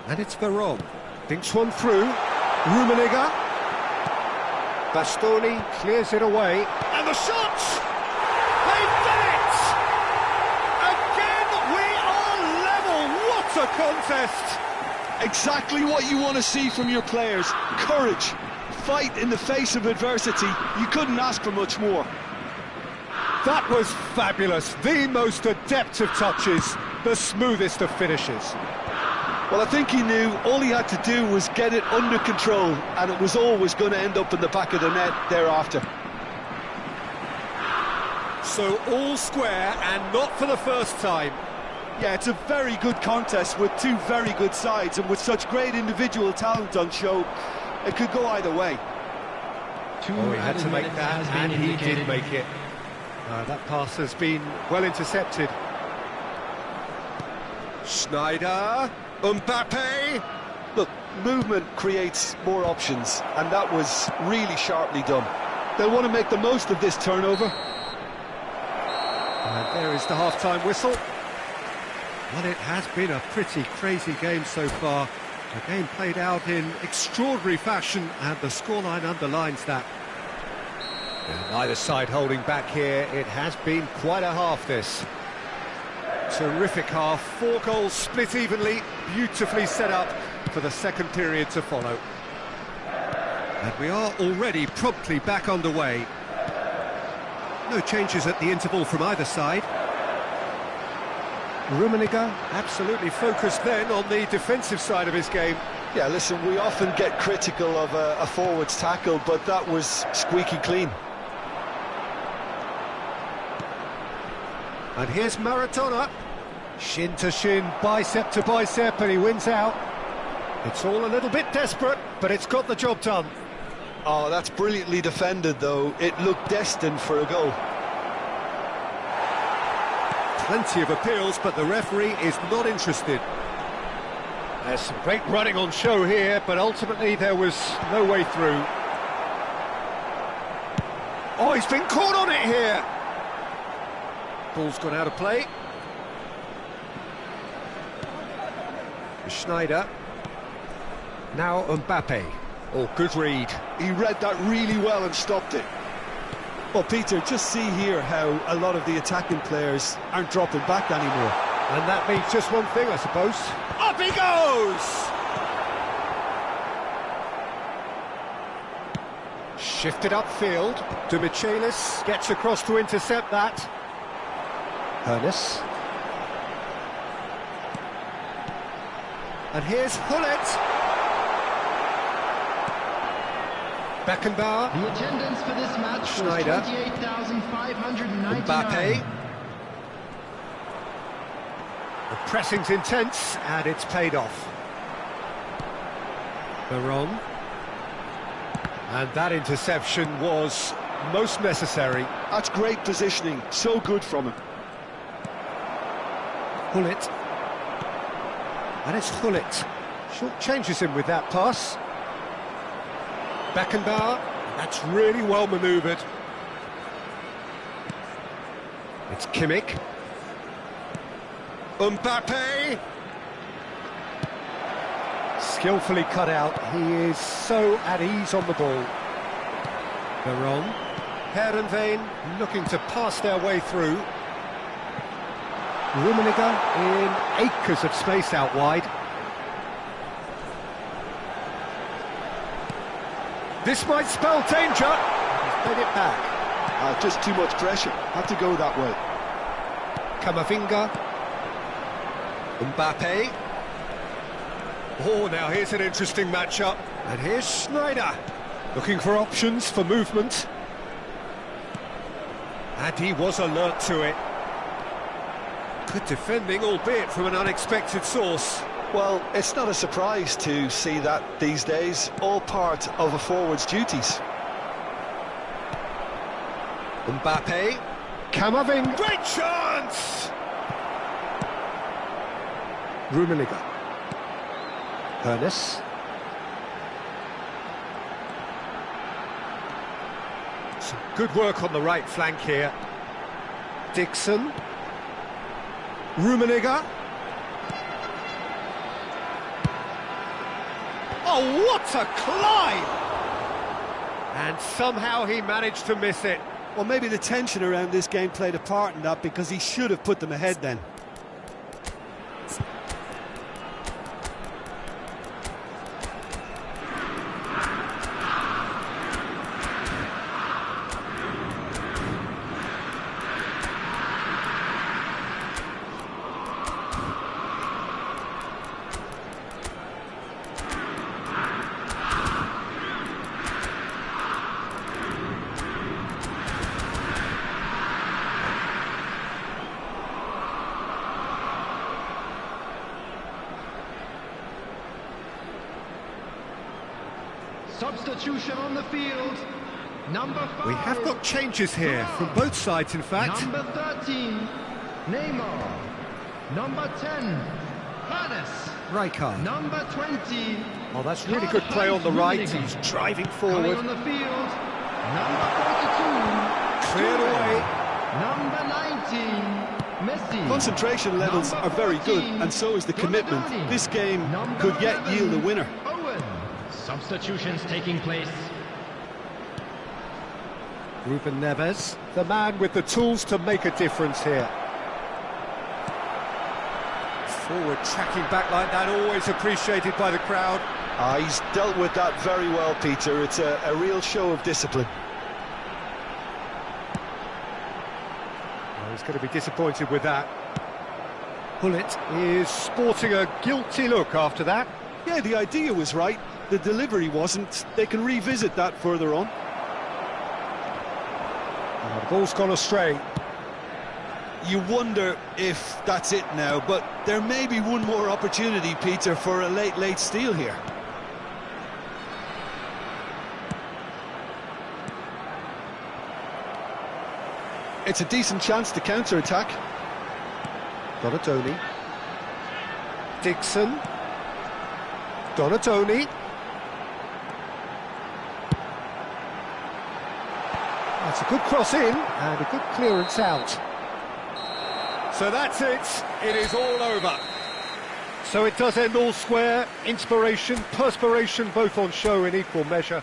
And it's Veron. Thinks one through. Rummenigge. Bastoni clears it away. And the shot! They've done it! Again, we are level. What a contest! Exactly what you want to see from your players. Courage. Fight in the face of adversity. You couldn't ask for much more. That was fabulous. The most adept of touches. The smoothest of finishes. Well, I think he knew all he had to do was get it under control, and it was always going to end up in the back of the net thereafter. So all square, and not for the first time. Yeah, it's a very good contest with two very good sides, and with such great individual talent on show, it could go either way. Oh, he had to make that, and he did make it. That pass has been well intercepted. Schneider, Mbappe. Look, movement creates more options, and that was really sharply done. They'll want to make the most of this turnover. And there is the half-time whistle. Well, it has been a pretty crazy game so far. A game played out in extraordinary fashion, and the scoreline underlines that. And neither side holding back here. It has been quite a half, this. Terrific half, 4 goals split evenly, beautifully set up for the second period to follow. And we are already promptly back underway. No changes at the interval from either side. Rummenigge absolutely focused then on the defensive side of his game. Yeah, listen, we often get critical of a forward's tackle, but that was squeaky clean. And here's Maradona. Shin to shin, bicep to bicep, and he wins out. It's all a little bit desperate, but it's got the job done. Oh, that's brilliantly defended, though. It looked destined for a goal. Plenty of appeals, but the referee is not interested. There's some great running on show here, but ultimately there was no way through. Oh, he's been caught on it here! Ball's gone out of play. Schneider. Now Mbappe. Oh, good read. He read that really well and stopped it. Well, Peter, just see here how a lot of the attacking players aren't dropping back anymore. And that means just one thing, I suppose. Up he goes! Shifted upfield. De Michelis gets across to intercept that. Ernest. And here's Hullet. Beckenbauer. The attendance for this match Schneider. was 28,599. Mbappe. The pressing's intense, and it's paid off. Veron. And that interception was most necessary. That's great positioning, so good from him. Hullet. And it's Hullet. Short changes him with that pass. Beckenbauer. That's really well manoeuvred. It's Kimmich. Mbappe. Skillfully cut out. He is so at ease on the ball. Veron. Heerenveen looking to pass their way through. Rummenigge in acres of space out wide. This might spell danger. He's made it back. Just too much pressure. Had to go that way. Camavinga. Mbappe. Oh, now here's an interesting matchup. And here's Schneider. Looking for options for movement. And he was alert to it. Good defending, albeit from an unexpected source. Well, it's not a surprise to see that these days, all part of a forward's duties. Mbappe. Camavinga. Great chance! Rummenigge. Ernest. Some good work on the right flank here. Dixon. Rummenigge. Oh, what a climb! And somehow he managed to miss it. Well, maybe the tension around this game played a part in that, because he should have put them ahead then. Substitution on the field. Number 5. We have got changes here from both sides, in fact. Number 13, Neymar. Number 10, Hannes. Rijkaard. Number 20. Oh, that's really good play on the right. He's driving Coming forward. on the field. Number 42. Cleared away. Number 19. Messi. Concentration levels Number are very good, 14, and so is the commitment. Donadoni. This game Number could yet 11, yield a winner. Owen. Substitutions taking place. Ruben Neves, the man with the tools to make a difference here. Forward tracking back like that, always appreciated by the crowd. He's dealt with that very well, Peter. It's a real show of discipline. Oh, he's going to be disappointed with that. Pullet is sporting a guilty look after that. Yeah, the idea was right, the delivery wasn't. They can revisit that further on. Oh, the ball's gone astray. You wonder if that's it now, but there may be one more opportunity, Peter, for a late steal here. It's a decent chance to counter-attack. Donatoni. Dixon. Donatoni. That's a good cross in and a good clearance out. So that's it. It is all over. So it does end all square. Inspiration, perspiration, both on show in equal measure.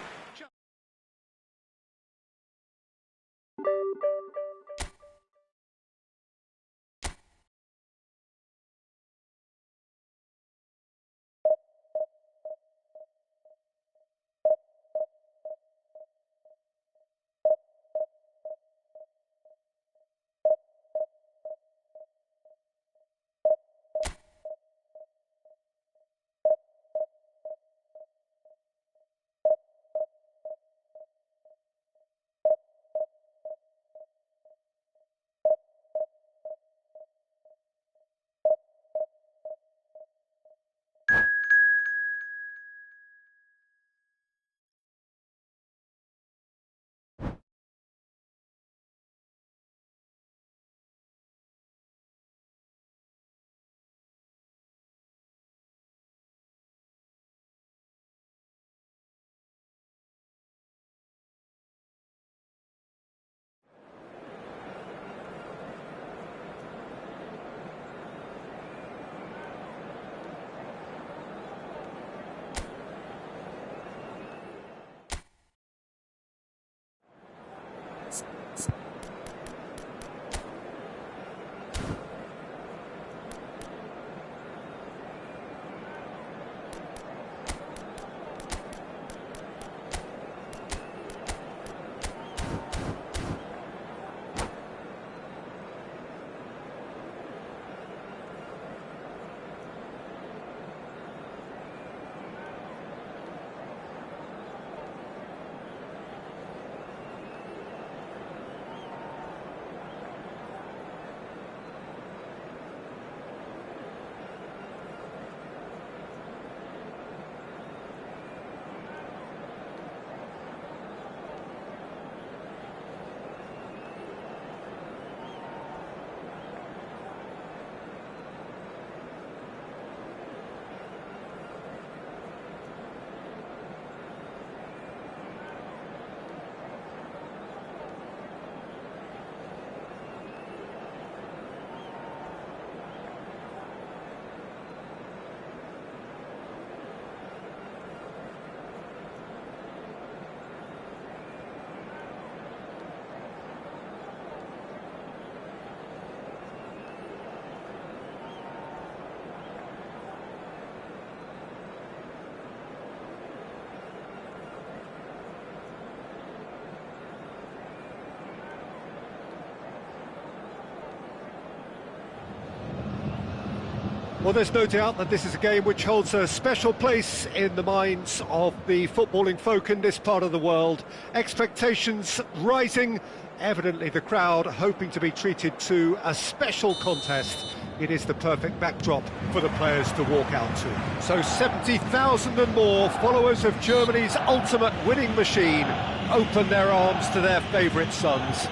Well, there's no doubt that this is a game which holds a special place in the minds of the footballing folk in this part of the world. Expectations rising, evidently the crowd hoping to be treated to a special contest. It is the perfect backdrop for the players to walk out to. So 70,000 and more followers of Germany's ultimate winning machine open their arms to their favourite sons.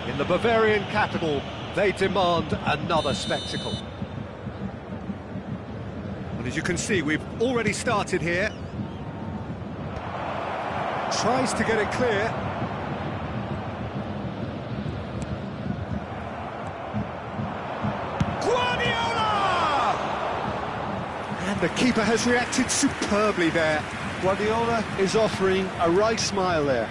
In the Bavarian capital, they demand another spectacle. And as you can see, we've already started here. Tries to get it clear. Guardiola! And the keeper has reacted superbly there. Guardiola is offering a right smile there.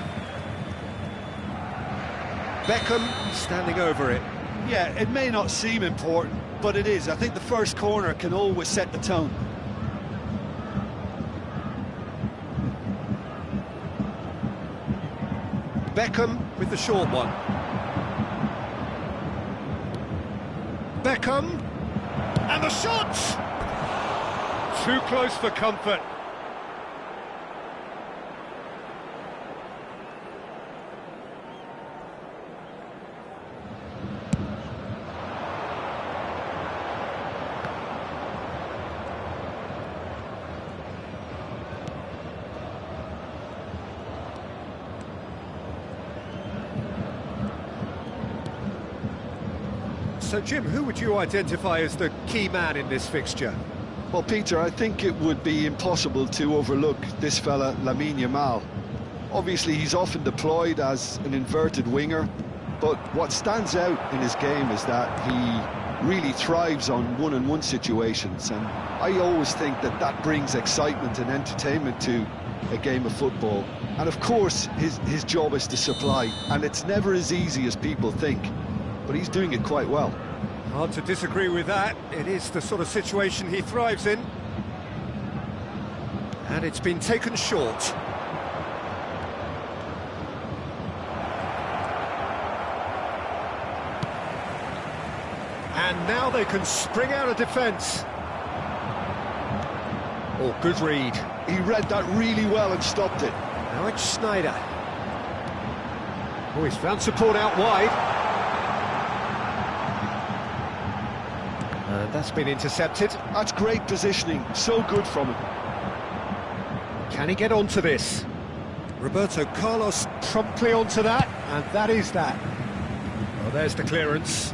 Beckham standing over it. Yeah, it may not seem important, but it is. I think the first corner can always set the tone. Beckham with the short one. Beckham. And the shot! Too close for comfort. So, Jim, who would you identify as the key man in this fixture? Well, Peter, I think it would be impossible to overlook this fella, Lamine Yamal. Obviously, he's often deployed as an inverted winger, but what stands out in his game is that he really thrives on one-on-one situations, and I always think that that brings excitement and entertainment to a game of football. And of course, his job is to supply, and it's never as easy as people think, but he's doing it quite well. Hard to disagree with that. It is the sort of situation he thrives in. And it's been taken short. And now they can spring out of defence. Oh, good read. He read that really well and stopped it. Now it's Sneijder. Oh, he's found support out wide. And that's been intercepted. That's great positioning, so good from him. Can he get onto this? Roberto Carlos promptly onto that, and that is that. Oh, there's the clearance.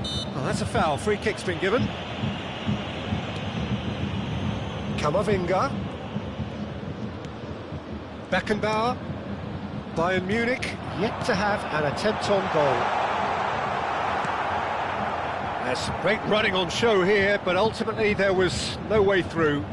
Oh, that's a foul. Free kick's been given. Camavinga. Beckenbauer. Bayern Munich yet to have an attempt on goal. There's great running on show here, but ultimately there was no way through.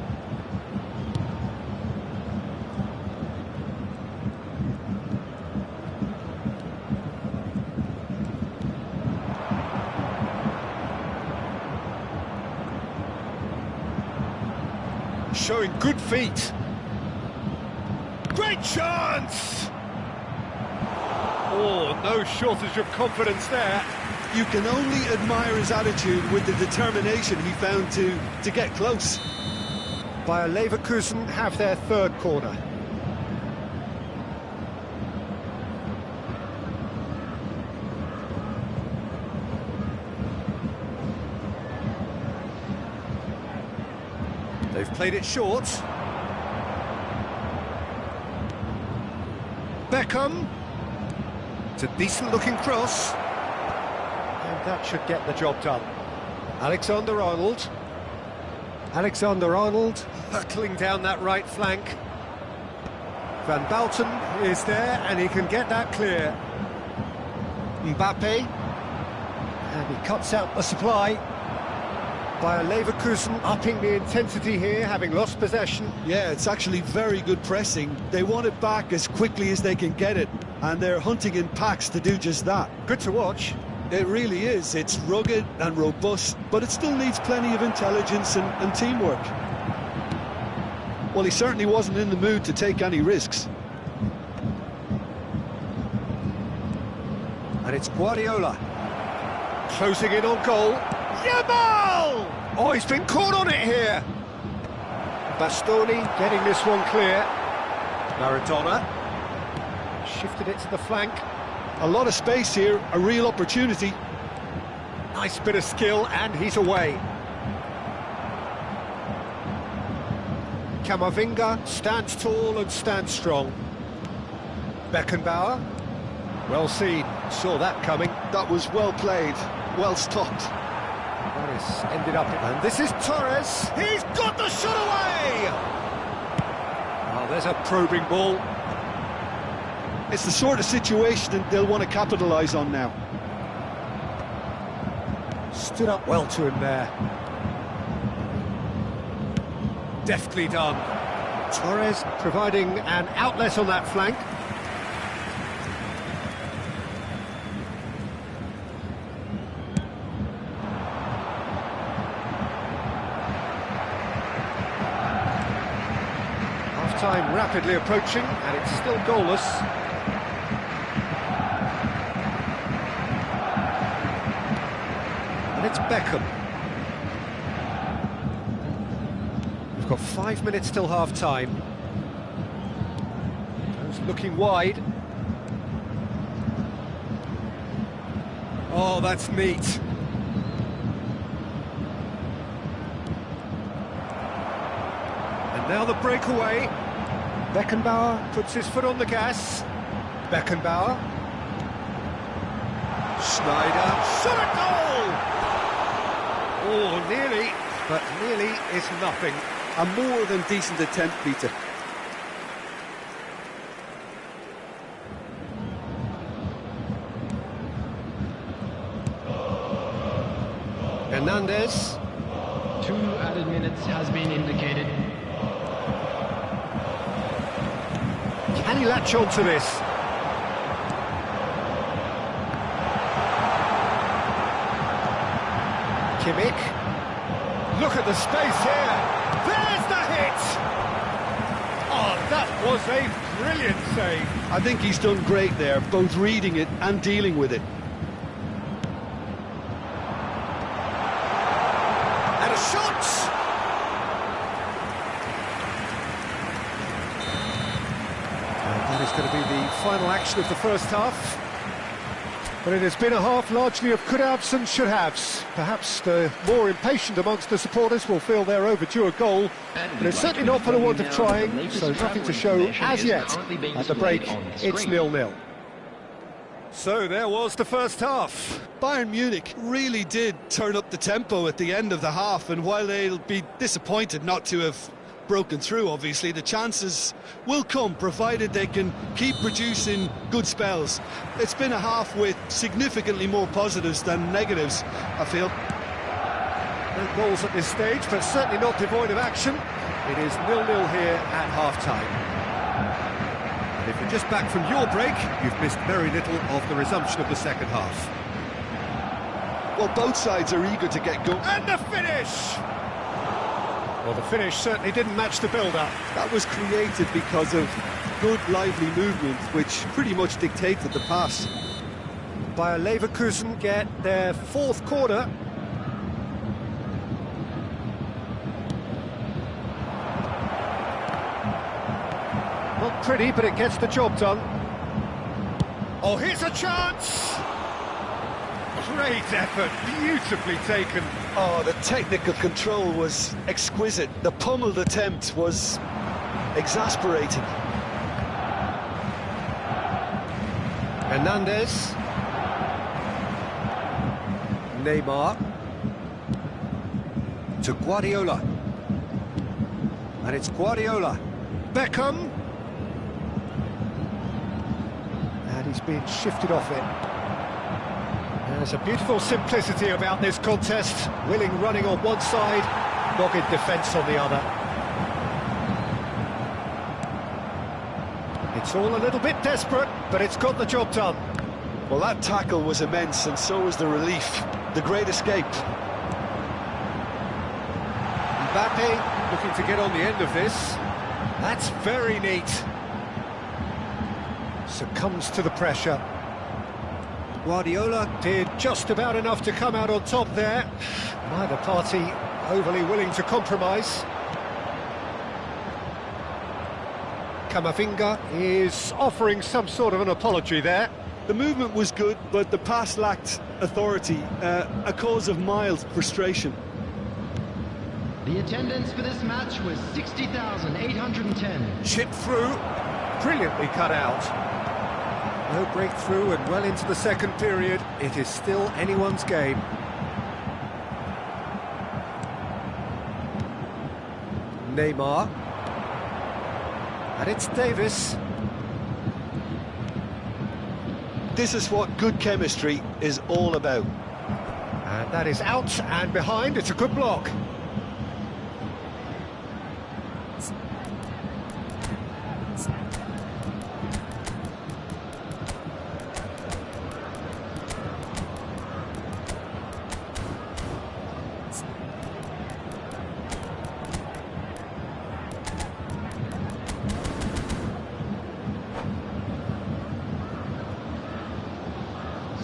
Showing good feet. Great chance! Oh, no shortage of confidence there. You can only admire his attitude with the determination he found to get close. Bayer Leverkusen have their third corner. They've played it short. Beckham. It's a decent-looking cross. And that should get the job done. Alexander-Arnold. Alexander-Arnold hurtling down that right flank. Van Bouten is there, and he can get that clear. Mbappe. And he cuts out the supply. Bayer Leverkusen upping the intensity here, having lost possession. Yeah, it's actually very good pressing. They want it back as quickly as they can get it, and they're hunting in packs to do just that. Good to watch. It really is. It's rugged and robust, but it still needs plenty of intelligence and teamwork. Well, he certainly wasn't in the mood to take any risks. And it's Guardiola closing in on goal. Yamal! Oh, he's been caught on it here. Bastoni getting this one clear. Maradona shifted it to the flank. A lot of space here, a real opportunity. Nice bit of skill, and he's away. Camavinga stands tall and stands strong. Beckenbauer, well seen, saw that coming. That was well played, well stopped. That is ended up, and this is Torres. He's got the shot away! Oh, there's a probing ball. It's the sort of situation that they'll want to capitalise on now. Stood up well to him there. Deftly done. Torres providing an outlet on that flank. Half-time rapidly approaching, and it's still goalless. It's Beckham. We've got 5 minutes till half-time. Looking wide. Oh, that's neat. And now the breakaway. Beckenbauer puts his foot on the gas. Beckenbauer. Schneider. Shot at goal! Oh, nearly, but nearly is nothing. A more than decent attempt, Peter. Hernandez. 2 added minutes has been indicated. Can he latch on to this? Kimmich. Look at the space here. There's the hit! Oh, that was a brilliant save. I think he's done great there, both reading it and dealing with it. And a shot! And that is going to be the final action of the first half. But it has been a half largely of could-haves and should-haves. Perhaps the more impatient amongst the supporters will feel they're overdue a goal, but it's certainly not for the want of trying, so nothing to show as yet. At the break, it's 0-0. So there was the first half. Bayern Munich really did turn up the tempo at the end of the half, and while they'll be disappointed not to have broken through, obviously, the chances will come, provided they can keep producing good spells. It's been a half with significantly more positives than negatives, I feel. No goals at this stage, but certainly not devoid of action. It is 0-0 here at half-time. And if you're just back from your break, you've missed very little of the resumption of the second half. Well, both sides are eager to get going. And the finish! Well, the finish certainly didn't match the build-up. That was created because of good, lively movement, which pretty much dictated the pass. Bayer Leverkusen get their 4th corner. Not pretty, but it gets the job done. Oh, here's a chance! Great effort, beautifully taken. Oh, the technical control was exquisite. The pummeled attempt was exasperating. Hernandez. Neymar. To Guardiola. And it's Guardiola. Beckham. And he's been shifted off it. There's a beautiful simplicity about this contest. Willing running on one side, dogged defence on the other. It's all a little bit desperate, but it's got the job done. Well, that tackle was immense, and so was the relief. The great escape. Mbappe looking to get on the end of this. That's very neat. Succumbs to the pressure. Guardiola did just about enough to come out on top there. Neither party overly willing to compromise. Camavinga is offering some sort of an apology there. The movement was good, but the pass lacked authority, a cause of mild frustration. The attendance for this match was 60,810. Chipped through, brilliantly cut out. No breakthrough, and well into the second period, it is still anyone's game. Neymar. And it's Davis. This is what good chemistry is all about. And that is out and behind. It's a good block.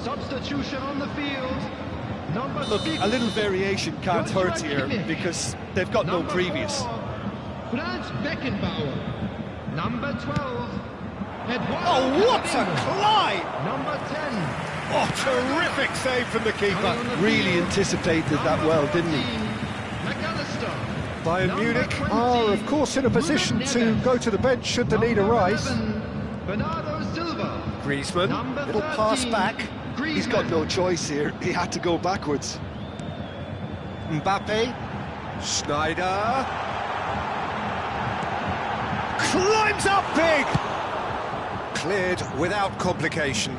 Substitution on the field. Look, a little variation can't hurt here because they've got no previous. Franz Beckenbauer. Number 12. Oh, what a climb! Number 10. Oh, terrific save from the keeper. Really anticipated that well, didn't he? McAllister. Bayern Munich are, of course, in a position to go to the bench should the need arise. Bernardo Silva. Griezmann, little pass back. He's got no choice here. He had to go backwards. Mbappe. Schneider. Climbs up big! Cleared without complication.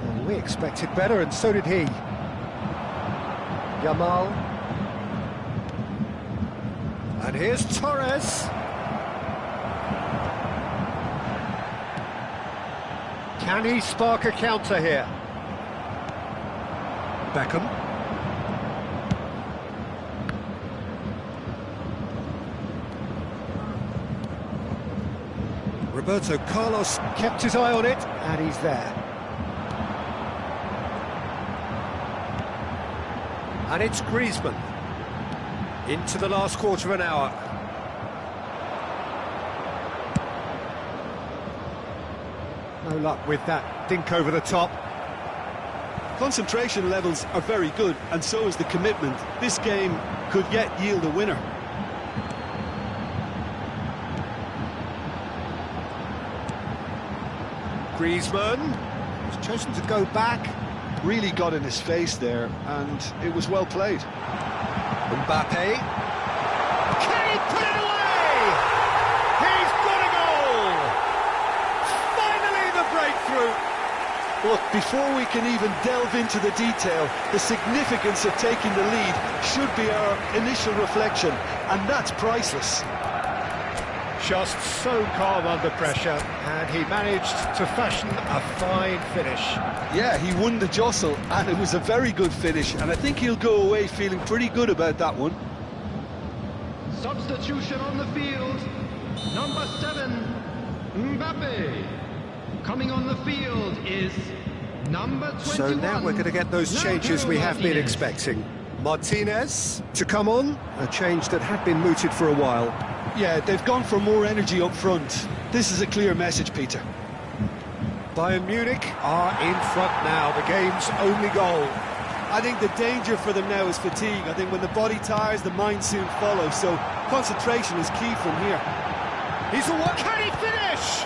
Well, we expected better, and so did he. Yamal. And here's Torres. Can he spark a counter here? Beckham. Roberto Carlos kept his eye on it, and he's there. And it's Griezmann. Into the last quarter of an hour. No luck with that dink over the top. Concentration levels are very good, and so is the commitment. This game could yet yield a winner. Griezmann has chosen to go back. Really got in his face there, and it was well played. Mbappe. Can he put it away? He's got a goal! Finally the breakthrough! Look, before we can even delve into the detail, the significance of taking the lead should be our initial reflection, and that's priceless. Just so calm under pressure, and he managed to fashion a fine finish. Yeah, he won the jostle, and it was a very good finish, and I think he'll go away feeling pretty good about that one. Substitution on the field. Number 7, Mbappe. Coming on the field is number 21. So now we're going to get those changes we have been expecting. Martinez to come on, a change that had been mooted for a while. Yeah, they've gone for more energy up front. This is a clear message, Peter. Bayern Munich are in front now, the game's only goal. I think the danger for them now is fatigue. I think when the body tires, the mind soon follows, so concentration is key from here. He's the one. Can he finish?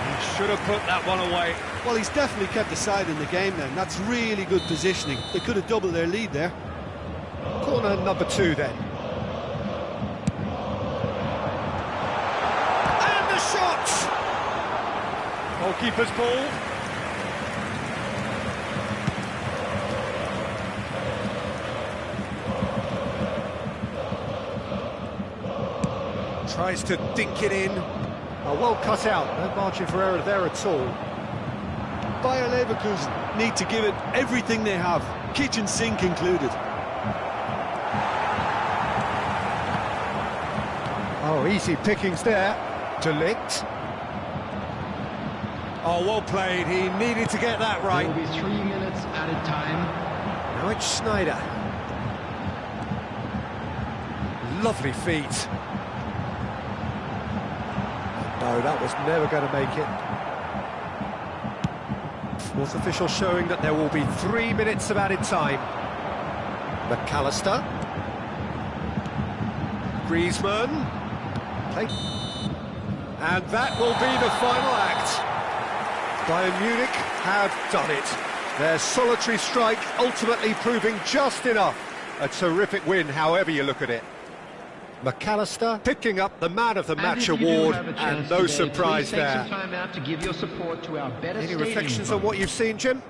He should have put that one away. Well, he's definitely kept the side in the game then. That's really good positioning. They could have doubled their lead there. Corner number 2 then. And the shot! Goalkeeper's ball. Tries to dink it in. Well cut out, no margin for error there at all. Bayer Leverkusen need to give it everything they have, kitchen sink included. Oh, easy pickings there. De Ligt. Oh, well played. He needed to get that right. There will be 3 minutes added time. Now it's Schneider. Lovely feet. No, that was never going to make it. Fourth official showing that there will be 3 minutes of added time. McAllister. Griezmann. Play. And that will be the final act. Bayern Munich have done it. Their solitary strike ultimately proving just enough. A terrific win, however you look at it. McAllister picking up the Man of the Match award, and no surprise there. Take some time out to give your support to our better Any reflections on what you've seen, Jim?